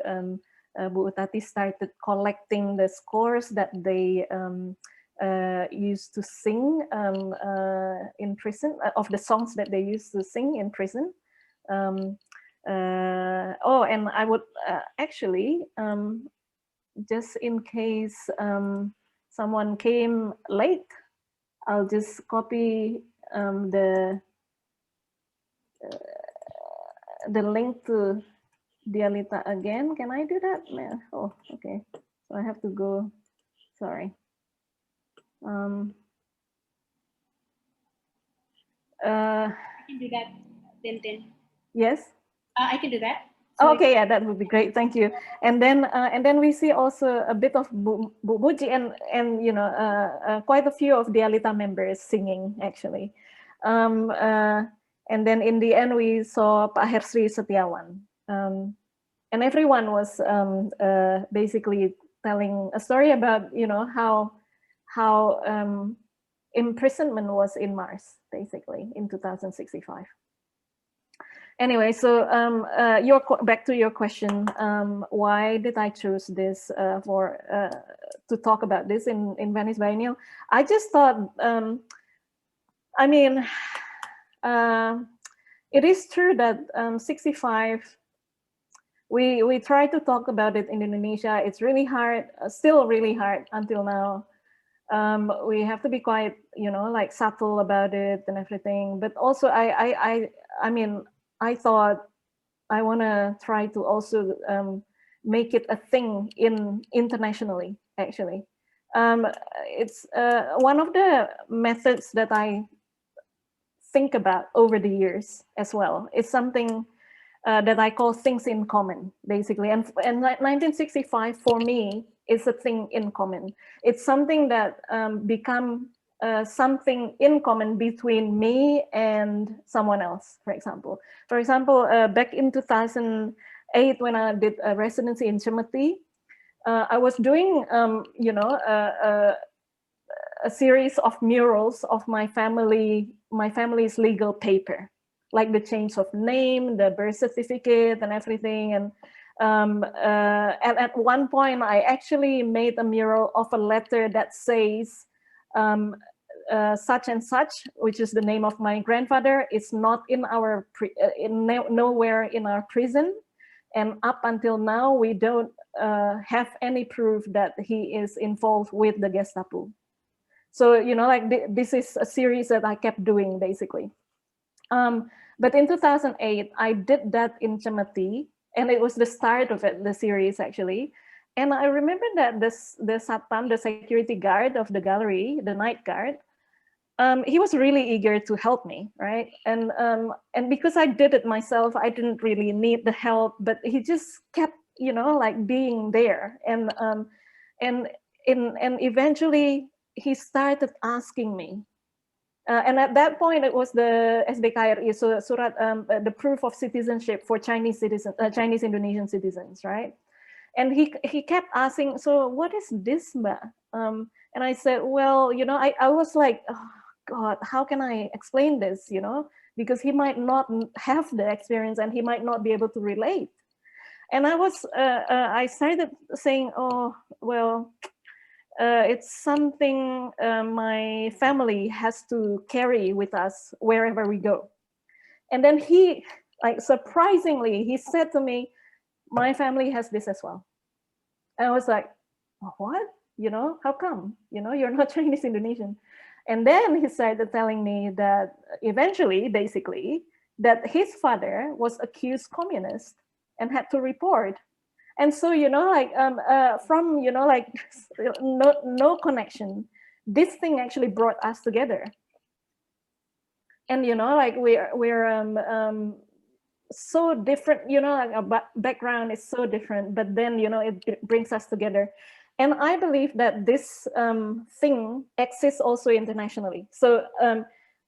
Bu Utati started collecting the scores that they used to sing in prison, of the songs that they used to sing in prison. Oh, and I would actually, just in case someone came late, I'll just copy the link to Dialita again. Can I do that? Oh, okay. So I have to go. Sorry. I can do that, Tintin. Yes. I can do that. So okay, yeah, that would be great. Thank you. And then we see also a bit of Bu Muji and quite a few of Dialita members singing actually. And then in the end we saw Pak Hersri Setiawan. And everyone was basically telling a story about how imprisonment was in Mars, basically in 2065. Anyway, so back to your question, why did I choose this to talk about this in Venice Biennale? I just thought, I mean, it is true that 65, we try to talk about it in Indonesia. It's really hard, still really hard until now. We have to be quite, like subtle about it and everything. But also, I mean, I thought I want to try to also make it a thing internationally, actually. It's one of the methods that I think about over the years as well. It's something that I call things in common, basically. And 1965, for me, is a thing in common. It's something that become something in common between me and someone else, for example. For example, back in 2008, when I did a residency in Cemeti, I was doing, a series of murals of my family's legal paper, like the change of name, the birth certificate, and everything. And at one point, I actually made a mural of a letter that says, such and such, which is the name of my grandfather, is not in our nowhere in our prison, and up until now we don't have any proof that he is involved with the Gestapo. So like this is a series that I kept doing basically. But in 2008, I did that in Cemeti, and it was the start of it, the series actually. And I remember that the Satpam, the security guard of the gallery, the night guard, he was really eager to help me, right? And because I did it myself, I didn't really need the help, but he just kept, like being there. And eventually he started asking me. And at that point, it was the SBKRI, so Surat, the proof of citizenship for Chinese Indonesian citizens, right? And he kept asking, so what is this, Mbak? And I said, well, I was like, oh, God, how can I explain this, because he might not have the experience and he might not be able to relate. And I started saying, oh, well, it's something my family has to carry with us wherever we go. And then he, like, surprisingly, he said to me, my family has this as well. And I was like, what? How come? You're not Chinese Indonesian. And then he started telling me that eventually, basically, that his father was accused communist and had to report. And so, you know, like from, you know, like no connection, this thing actually brought us together. And, you know, like we're so different, you know, like our background is so different, but then, you know, it brings us together. And I believe that this thing exists also internationally. So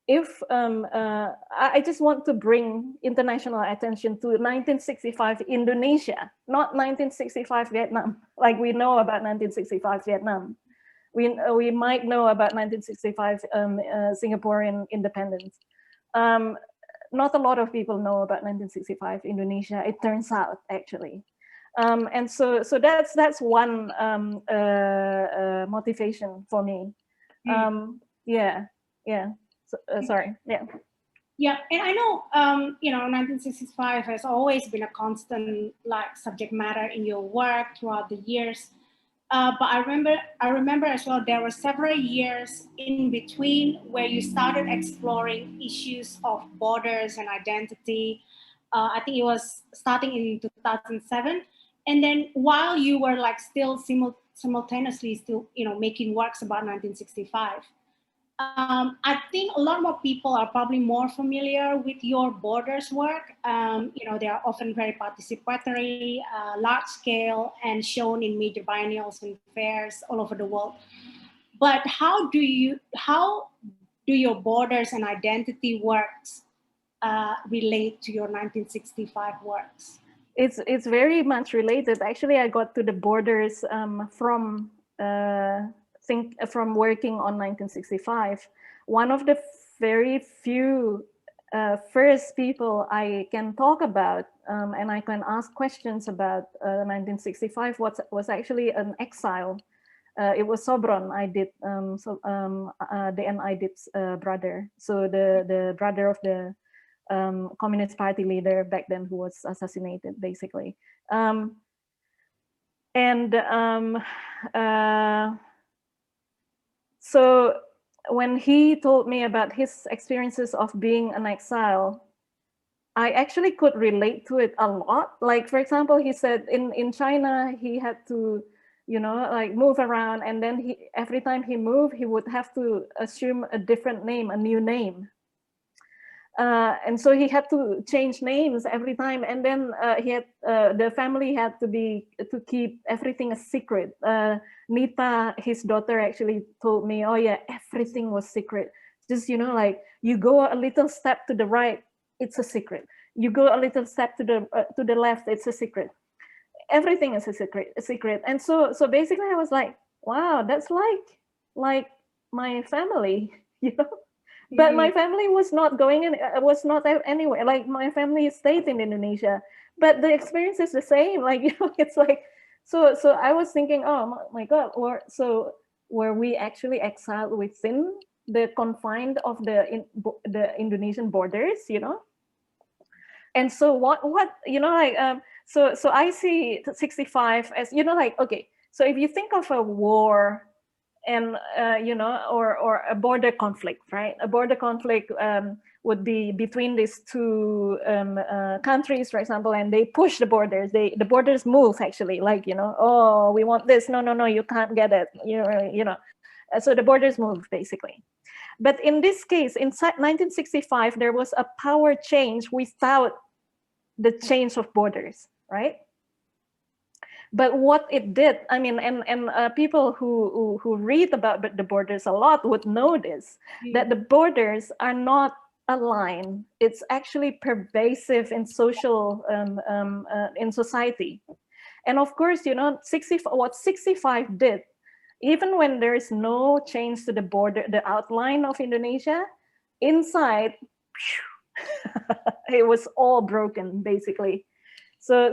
if I just want to bring international attention to 1965 Indonesia, not 1965 Vietnam. Like we know about 1965 Vietnam. We might know about 1965 Singaporean independence. Not a lot of people know about 1965 Indonesia, it turns out, actually. And so that's one motivation for me. Yeah. So, sorry. Yeah. Yeah, and I know, you know, 1965 has always been a constant like subject matter in your work throughout the years. But I remember as well, there were several years in between where you started exploring issues of borders and identity. I think it was starting in 2007. And then while you were like still simultaneously still, you know, making works about 1965, I think a lot more people are probably more familiar with your borders work. You know, they are often very participatory, large scale, and shown in major biennials and fairs all over the world. But how do your borders and identity works relate to your 1965 works? It's very much related. Actually, I got to the borders from working on 1965. One of the very few first people I can talk about and I can ask questions about 1965 was actually an exile. It was Sobron, DN Aidit's brother. So the brother of the Communist Party leader back then who was assassinated, basically. So when he told me about his experiences of being an exile, I actually could relate to it a lot. Like, for example, he said in China, he had to, you know, like move around, and then every time he moved, he would have to assume a different name, a new name. And so he had to change names every time, and then the family had to keep everything a secret. Nita, his daughter, actually told me, "Oh yeah, everything was secret. Just, you know, like you go a little step to the right, it's a secret. You go a little step to the left, it's a secret. Everything is a secret." And so basically, I was like, "Wow, that's like my family, you know." But my family was not going in, was not anywhere. Like my family stayed in Indonesia, but the experience is the same. Like, you know, it's like, so I was thinking, oh my God, were we actually exiled within the confines of the Indonesian borders, you know? And so what you know, like so I see 65 as, you know, like, okay, so if you think of a war and you know, or a border conflict, right? A border conflict would be between these two countries, for example, and they push the borders. The borders move, actually, like, you know, oh, we want this. No, you can't get it. You know. So the borders move, basically. But in this case, in 1965, there was a power change without the change of borders, right? But what it did, I mean, and people who read about the borders a lot would know this, that the borders are not aligned. It's actually pervasive in social, in society. And of course, you know, what 65 did, even when there is no change to the border, the outline of Indonesia, inside, it was all broken, basically. So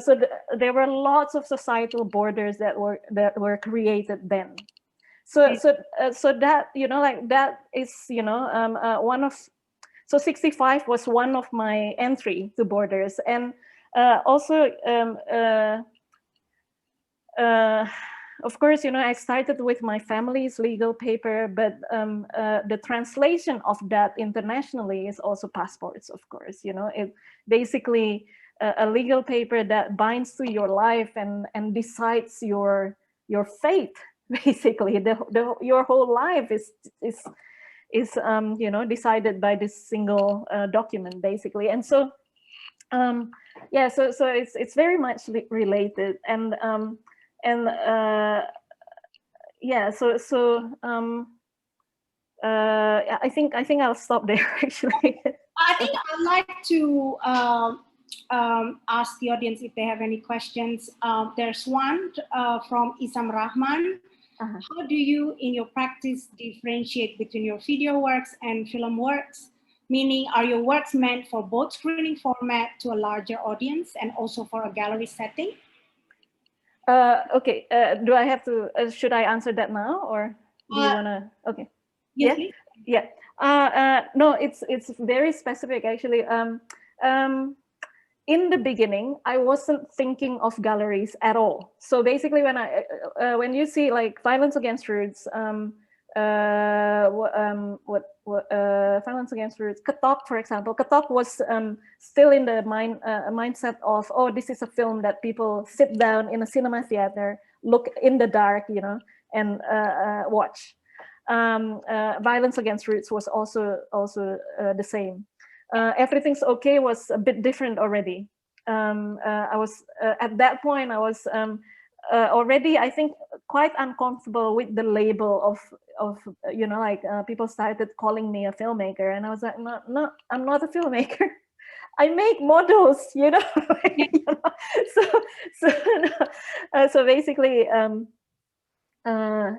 there were lots of societal borders that were created then. So that, you know, like that is, you know, one of, so 65 was one of my entry to borders. And also of course, you know, I started with my family's legal paper, but the translation of that internationally is also passports, of course. You know, it basically a legal paper that binds to your life and decides your fate. Basically, your whole life is you know, decided by this single document, basically. And so yeah, so it's very much related, and yeah, I think I'll stop there actually. I think I'd like to ask the audience if they have any questions. There's one from Isam Rahman. How do you, in your practice, differentiate between your video works and film works? Meaning, are your works meant for both screening format to a larger audience and also for a gallery setting? Okay, do I have to, should I answer that now, or do you wanna, okay. Yes, yeah, yeah. No, it's very specific actually. In the beginning, I wasn't thinking of galleries at all. So basically, when you see like violence against roots, violence against roots, Ketok, for example, Ketok was still in the mindset of, oh, this is a film that people sit down in a cinema theater, look in the dark, you know, and watch. Violence against roots was also the same. Everything's okay was a bit different already. I was at that point, I was already, I think, quite uncomfortable with the label of you know, like people started calling me a filmmaker, and I was like, no, I'm not a filmmaker. I make models, you know. You know? So basically,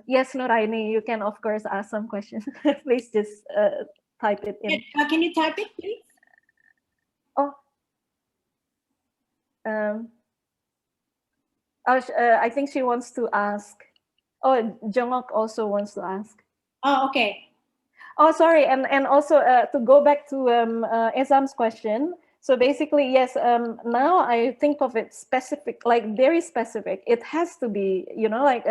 yes, Nuraini, you can of course ask some questions. Please just type it in. Can you type it, please? Oh. I think she wants to ask. Oh, Jongok also wants to ask. Oh, okay. Oh, sorry, and also to go back to Esam's question. So basically, yes. Now I think of it specific, like very specific. It has to be, you know, like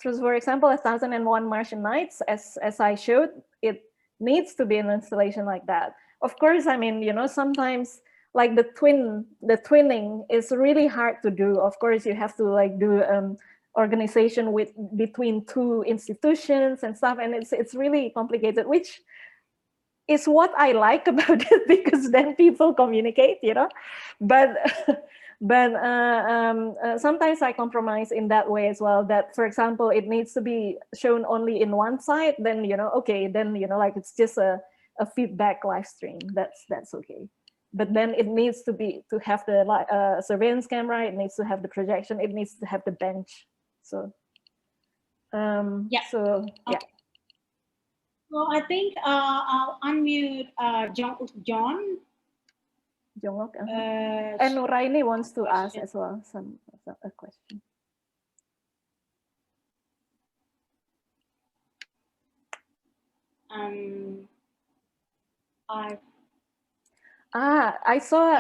for example, 1001 Martian Nights, as I showed, it needs to be an installation like that. Of course, I mean, you know, sometimes like the twinning is really hard to do. Of course, you have to like do organization between two institutions and stuff, and it's really complicated, which is what I like about it, because then people communicate, you know. But sometimes I compromise in that way as well, that for example it needs to be shown only in one side, then, you know, okay, then, you know, like it's just a feedback live stream, that's okay. But then it needs to have the surveillance camera, it needs to have the projection, it needs to have the bench. So yeah. So yeah. Well, I think I'll unmute Jonguk John. Jonguk, and Nuraini wants to ask as well a question. I saw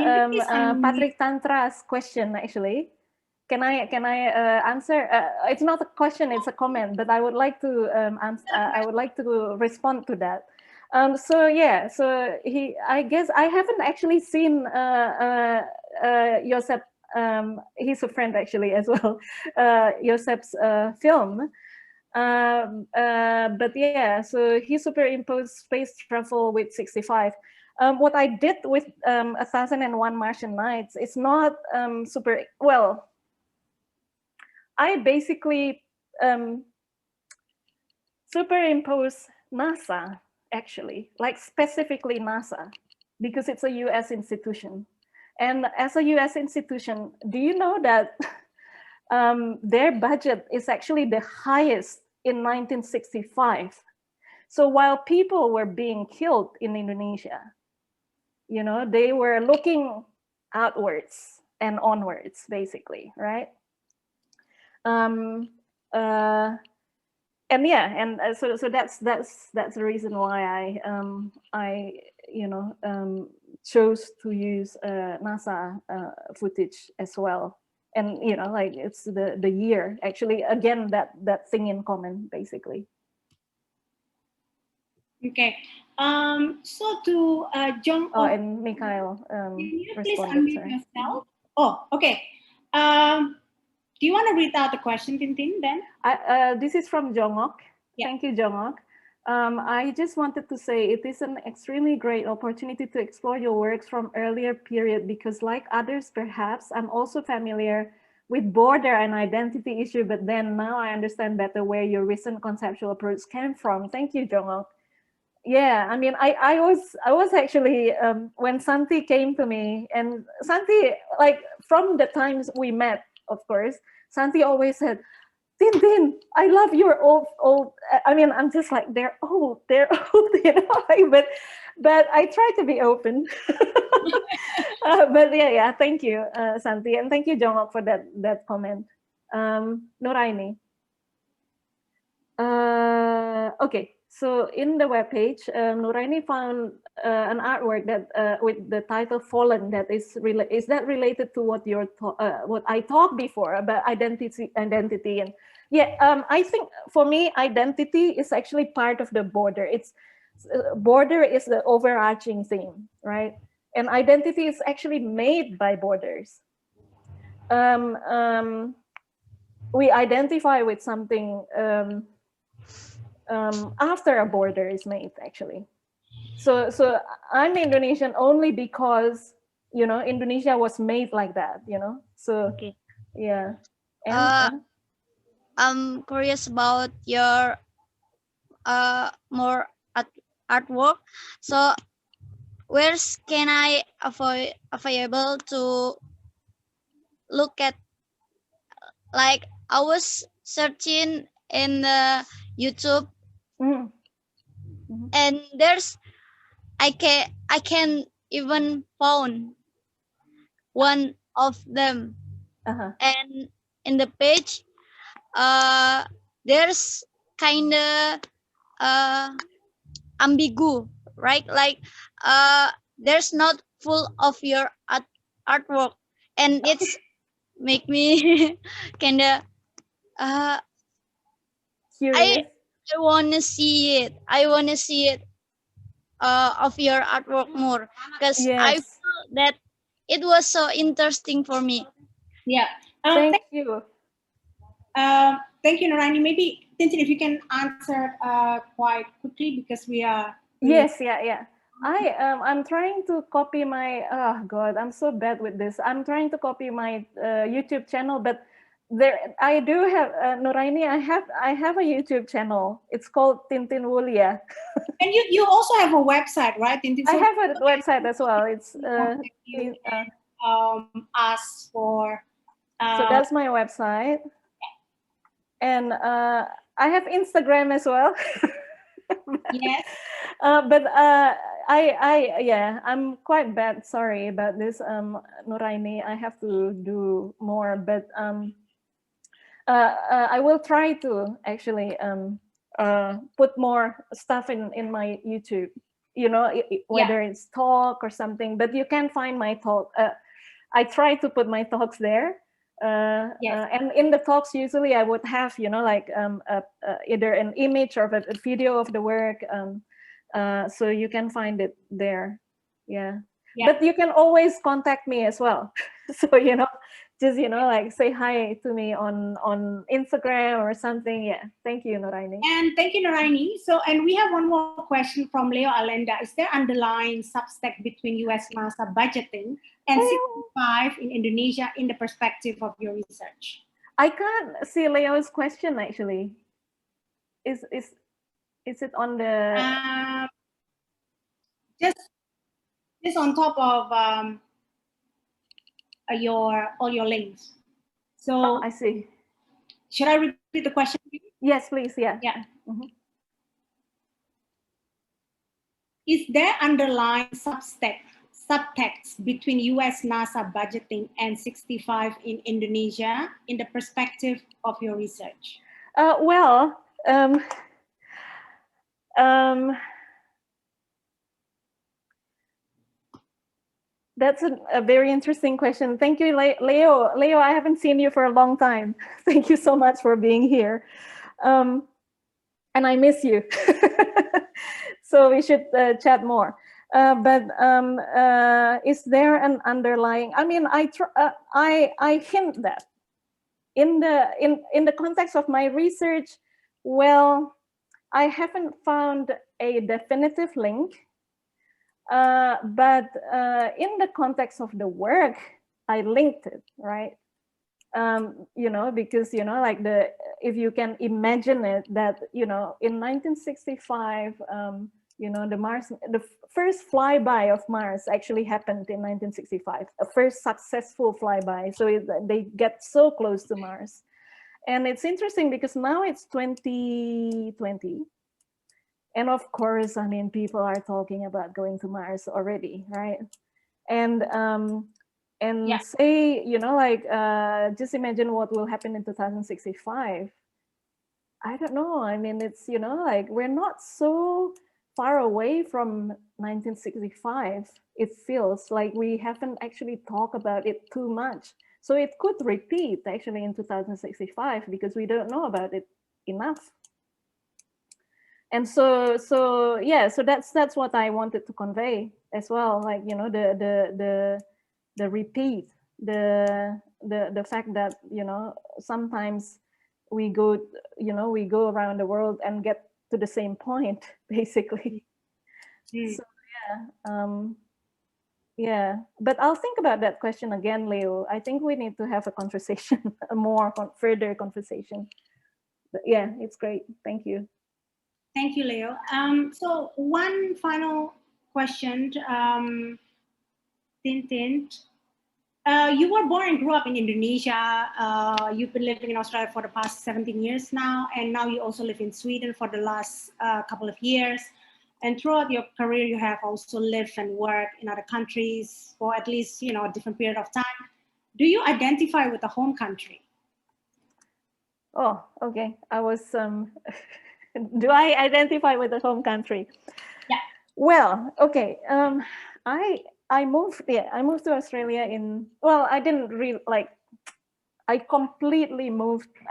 Patrick Tantra's question actually. Can I answer? It's not a question; it's a comment. But I would like to I would like to respond to that. So yeah, so I guess I haven't actually seen Josep. He's a friend actually as well. Josep's film. But yeah, so he superimposed space travel with 65. What I did with 1001 Martian Nights is not super well. I basically superimpose NASA, actually, like specifically NASA, because it's a US institution. And as a US institution, do you know that their budget is actually the highest in 1965? So while people were being killed in Indonesia, you know, they were looking outwards and onwards, basically, right? And yeah, and so that's the reason why I you know chose to use NASA footage as well, and you know, like it's the year actually, again, that thing in common basically. Okay. So to Jong. Oh, and Mikhail can you please responded. unmute Sorry. yourself? Oh, okay. Do you want to read out the question, Tintin, then? This is from Jongok. Yeah. Thank you, Jongok. I just wanted to say it is an extremely great opportunity to explore your works from earlier period because like others, perhaps, I'm also familiar with border and identity issue, but then now I understand better where your recent conceptual approach came from. Thank you, Jongok. Yeah, I mean, I was actually, when Santi came to me, and Santi, like from the times we met, of course, Santi always said, Tintin, I love your old, I mean, I'm just like, they're old, you know, like, but I try to be open. But yeah, thank you, Santi, and thank you, Jongok, for that comment. Nuraini. Okay, so in the webpage, Nuraini found an artwork that with the title "Fallen" that is that related to what what I talked before about identity, and yeah, I think for me identity is actually part of the border. It's border is the overarching theme, right? And identity is actually made by borders. We identify with something after a border is made, actually. So I'm Indonesian only because, you know, Indonesia was made like that, you know. So okay. Yeah. And, I'm curious about your more artwork. So where can I available to look at? Like I was searching in the YouTube, and there's I can even found one of them, and in the page, there's kind of ambigu, right? Like there's not full of your artwork, and it's make me kind of curious. I want to see it. I want to see it of your artwork more because I feel that it was so interesting for me. Yeah. Thank you. Thank you, Naraini. Maybe Tintin, if you can answer quite quickly because we are. Yes, yeah. I'm trying to copy my. Oh God, I'm so bad with this. I'm trying to copy my YouTube channel, but there I do have Nuraini. I have a YouTube channel. It's called Tintin Wulia. And you also have a website, right? Tintin? I have a website as well. It's ask for. So that's my website, and I have Instagram as well. Yes. But I'm quite bad. Sorry about this, Nuraini. I have to do more, but I will try to actually put more stuff in my YouTube. You know, whether it's talk or something. But you can find my talk. I try to put my talks there. And in the talks usually I would have, you know, like either an image or a video of the work, so you can find it there. But you can always contact me as well. So, you know, just, you know, like say hi to me on Instagram or something. Thank you, Nuraini. And thank you, Nuraini. So, and we have one more question from Leo Alenda. Is there underlying substack between US NASA budgeting and 65 in Indonesia in the perspective of your research? I can't see Leo's question actually. Is it on the just on top of all your links? So I see. Should I repeat the question? Yes, please. Yeah. Is there underlying subtext between US NASA budgeting and 65 in Indonesia in the perspective of your research? That's a very interesting question. Thank you, Leo. Leo, I haven't seen you for a long time. Thank you so much for being here. And I miss you. So we should chat more. But is there an underlying? I mean, I hint that in the context of my research, well, I haven't found a definitive link. But in the context of the work, I linked it, right? You know, because, you know, like if you can imagine it, that, you know, in 1965, you know, the first flyby of Mars actually happened in 1965, a first successful flyby. So they get so close to Mars. And it's interesting because now it's 2020. And of course, I mean, people are talking about going to Mars already, right? And yeah. Say, you know, like, just imagine what will happen in 2065. I don't know. I mean, it's, you know, like, we're not so far away from 1965. It feels like we haven't actually talked about it too much. So it could repeat actually in 2065 because we don't know about it enough. And so yeah, so that's what I wanted to convey as well. Like, you know, the repeat, the fact that, you know, sometimes we go, you know, we go around the world and get to the same point, basically. So yeah, yeah. But I'll think about that question again, Leo. I think we need to have a conversation, a more further conversation. But yeah, it's great. Thank you. Thank you, Leo. So one final question, Tintin. You were born and grew up in Indonesia. You've been living in Australia for the past 17 years now, and now you also live in Sweden for the last couple of years. And throughout your career, you have also lived and worked in other countries for at least, you know, a different period of time. Do you identify with the home country? Oh, okay. I was, do I identify with the home country? Yeah. Well, okay. I moved to Australia in, well, I didn't really, like, I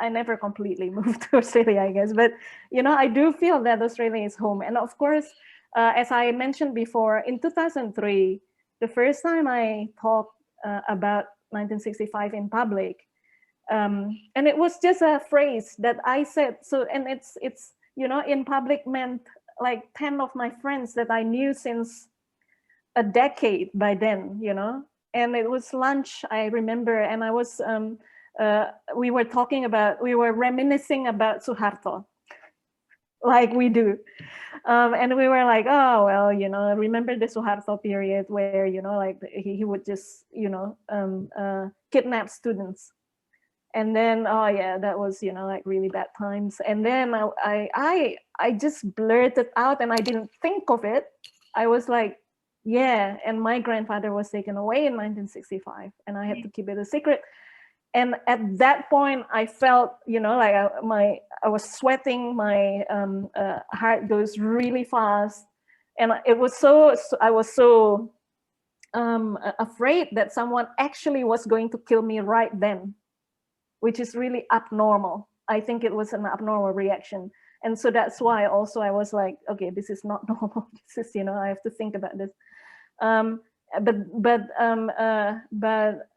never completely moved to Australia, I guess. But, you know, I do feel that Australia is home. And of course, as I mentioned before, in 2003, the first time I talked about 1965 in public, and it was just a phrase that I said. So, and it's you know, in public meant like 10 of my friends that I knew since a decade by then, you know. And it was lunch, I remember, and I was we were reminiscing about Suharto, like we do. And we were like, oh, well, you know, remember the Suharto period where, you know, like he would just, you know, kidnap students. And then, oh yeah, that was, you know, like really bad times. And then I just blurted out, and I didn't think of it. I was like, yeah, and my grandfather was taken away in 1965, and I had to keep it a secret. And at that point, I felt, you know, like I was sweating, my heart goes really fast, and it was I was so afraid that someone actually was going to kill me right then, which is really abnormal. I think it was an abnormal reaction. And so that's why also I was like, okay, this is not normal. This is, you know, I have to think about this. But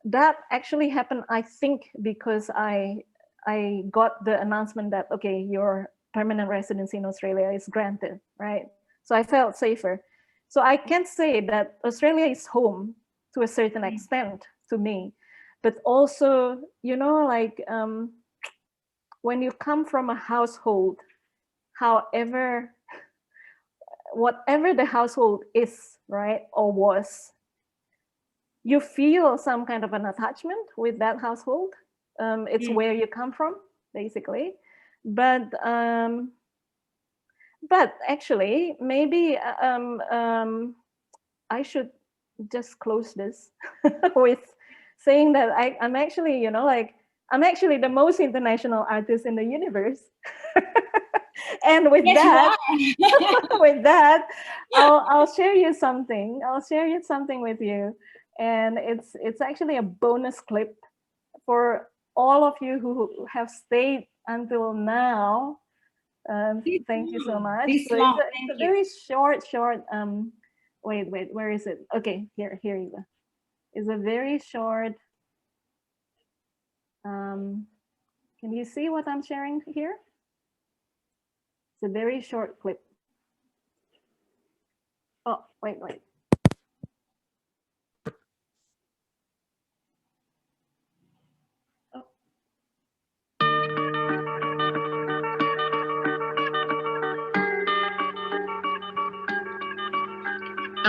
that actually happened, I think, because I got the announcement that, okay, your permanent residency in Australia is granted, right? So I felt safer. So I can say that Australia is home to a certain extent to me. But also, you know, like when you come from a household, whatever the household is, right, or was, you feel some kind of an attachment with that household. It's where you come from, basically. But actually, maybe I should just close this with saying that I'm actually, you know, like, I'm actually the most international artist in the universe. And with that, with that, I'll share you something. I'll share you something with you. And it's actually a bonus clip for all of you who have stayed until now. Thank you so much. This So long. it's a very short. Wait, where is it? Okay, here you go. It's a very short. Can you see what I'm sharing here? It's a very short clip. Oh, wait. When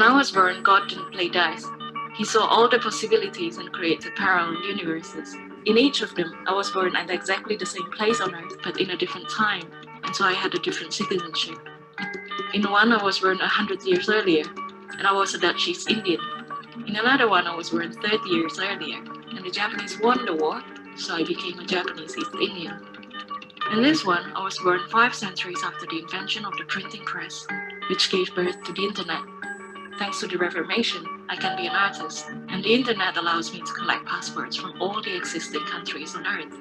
I was born, God didn't play dice. He saw all the possibilities and created parallel universes. In each of them, I was born at exactly the same place on Earth, but in a different time, and so I had a different citizenship. In one, I was born 100 years earlier, and I was a Dutch East Indian. In another one, I was born 30 years earlier, and the Japanese won the war, so I became a Japanese East Indian. In this one, I was born 5 centuries after the invention of the printing press, which gave birth to the internet. Thanks to the Reformation, I can be an artist, and the internet allows me to collect passports from all the existing countries on Earth.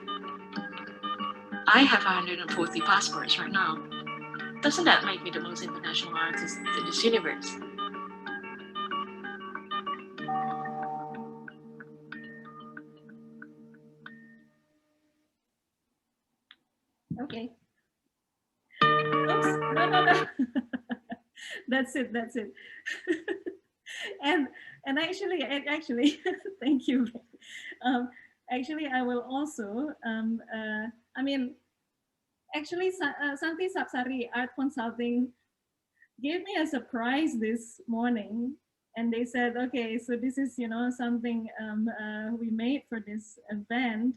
I have 140 passports right now. Doesn't that make me the most international artist in this universe? Okay. Oops, no. That's it. and actually, thank you. Actually, I will also. Actually, Santi Sapsari Art Consulting gave me a surprise this morning, and they said, okay, so this is something we made for this event,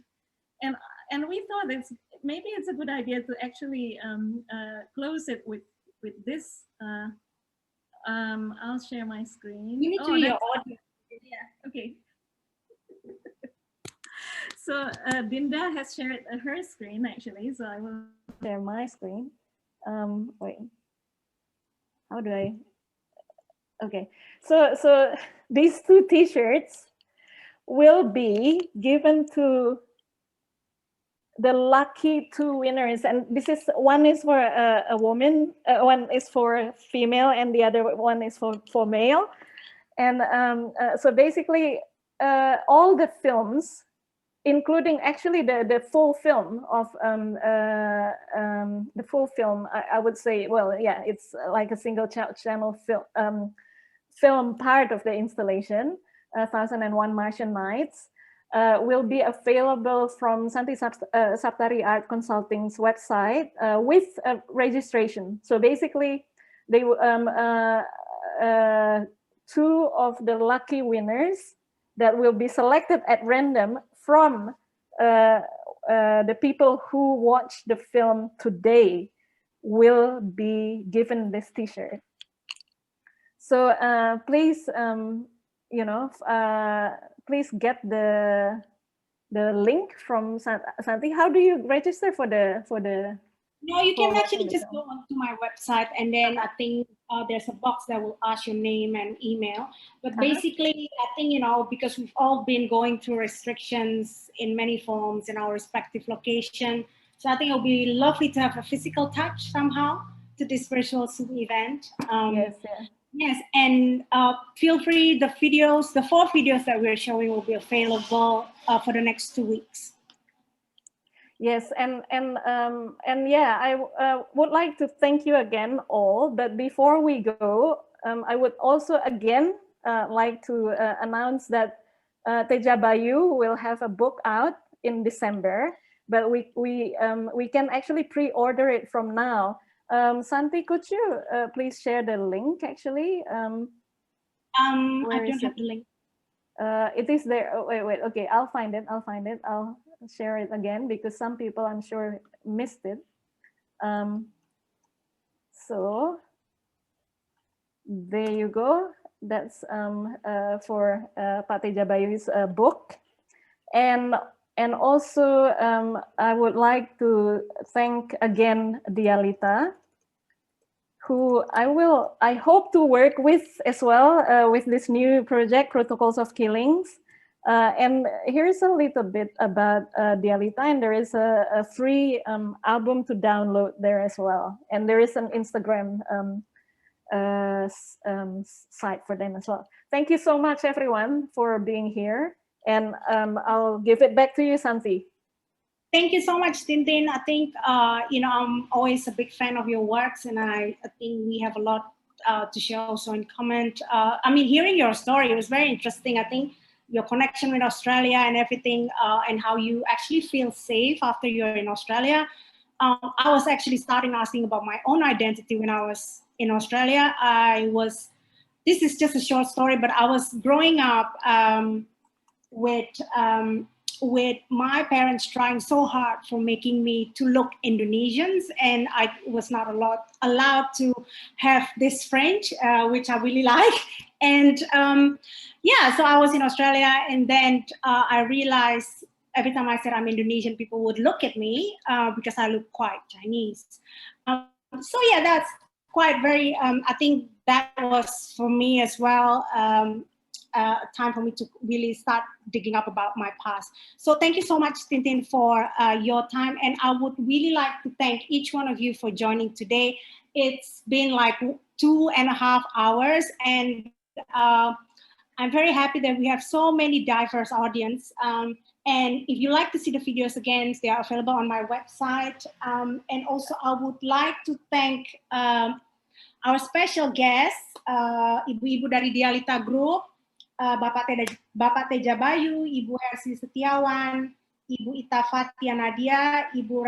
and we thought maybe it's a good idea to actually close it with this. I'll share my screen. You need to your audio. Yeah. Okay. So Dinda has shared her screen actually, so I will share my screen. Wait. How do I? Okay. So these 2 T-shirts will be given to the lucky 2 winners, and this is one is for a woman, one is for female, and the other one is for male. And so basically, all the films, including actually the full film of the full film, I would say, well, yeah, it's like a single channel film part of the installation, 1001 Martian Nights. Will be available from Santi Saptari Art Consulting's website with registration. So basically, they 2 of the lucky winners that will be selected at random from the people who watch the film today will be given this T-shirt. So please, please get the link from Santi. How do you register for the? No, you can actually just go onto my website, and then I think there's a box that will ask your name and email. But basically, I think, because we've all been going through restrictions in many forms in our respective location, so I think it'll be lovely to have a physical touch somehow to this virtual Zoom event. Yes, yeah. Yes, and feel free, the 4 videos that we're showing will be available for the next 2 weeks. Yes, and yeah, I would like to thank you again all. But before we go, I would also again like to announce that Teja Bayu will have a book out in December, but we can actually pre-order it from now. Santi, could you please share the link actually? I don't have the link. It is there. Oh, wait. Okay, I'll find it. I'll share it again because some people, I'm sure, missed it. So there you go. That's for Pak Teja Bayu's book, and also I would like to thank again Dialita, who I hope to work with as well with this new project, Protocols of Killings. And here's a little bit about Dialita, and there is a free album to download there as well. And there is an Instagram site for them as well. Thank you so much, everyone, for being here. And I'll give it back to you, Santi. Thank you so much, Tintin. I think, I'm always a big fan of your works, and I think we have a lot to share also in common. Hearing your story, it was very interesting. I think your connection with Australia and everything, and how you actually feel safe after you're in Australia. I was actually starting asking about my own identity when I was in Australia. This is just a short story, but I was growing up with my parents trying so hard for making me to look Indonesians, and I was not allowed to have this French, which I really like. And so I was in Australia, and then I realized every time I said I'm Indonesian, people would look at me because I look quite Chinese. That's quite very, I think that was for me as well, time for me to really start digging up about my past. So thank you so much, Tintin, for your time. And I would really like to thank each one of you for joining today. It's been like 2.5 hours, and I'm very happy that we have so many diverse audience. And if you like to see the videos again, they are available on my website. And also I would like to thank our special guests, ibu-ibu dari Dialita Group, Bapak Teja Bayu, Ibu Hersi Setiawan, Ibu Ita Fatia Nadia, Ibu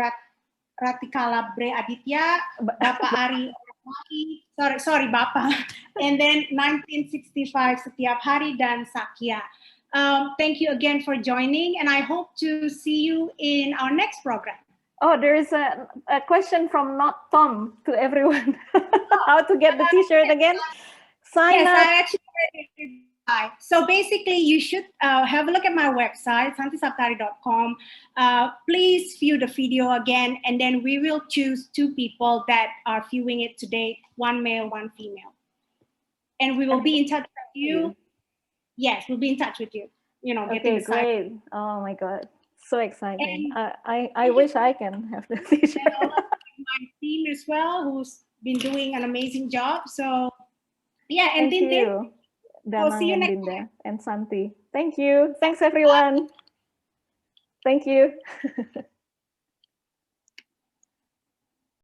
Ratikala Bre Aditya, Bapak Ari Ormai, sorry Bapak, and then 1965 Setiap Hari dan Sakya. Thank you again for joining, and I hope to see you in our next program. Oh, there is a question from Not Tom to everyone. How to get the t-shirt again? Sign up. I actually so basically, you should have a look at my website, santisaptari.com. Please view the video again, and then we will choose 2 people that are viewing it today, 1 male, 1 female. And we will be in touch with you. Yes, we'll be in touch with you. Okay, great. Oh my God, so exciting. I wish I can have the t-shirt. My team as well, who's been doing an amazing job. So, yeah, and thank you. Damang and Dinda and Santi. Thank you. Thanks, everyone. Thank you.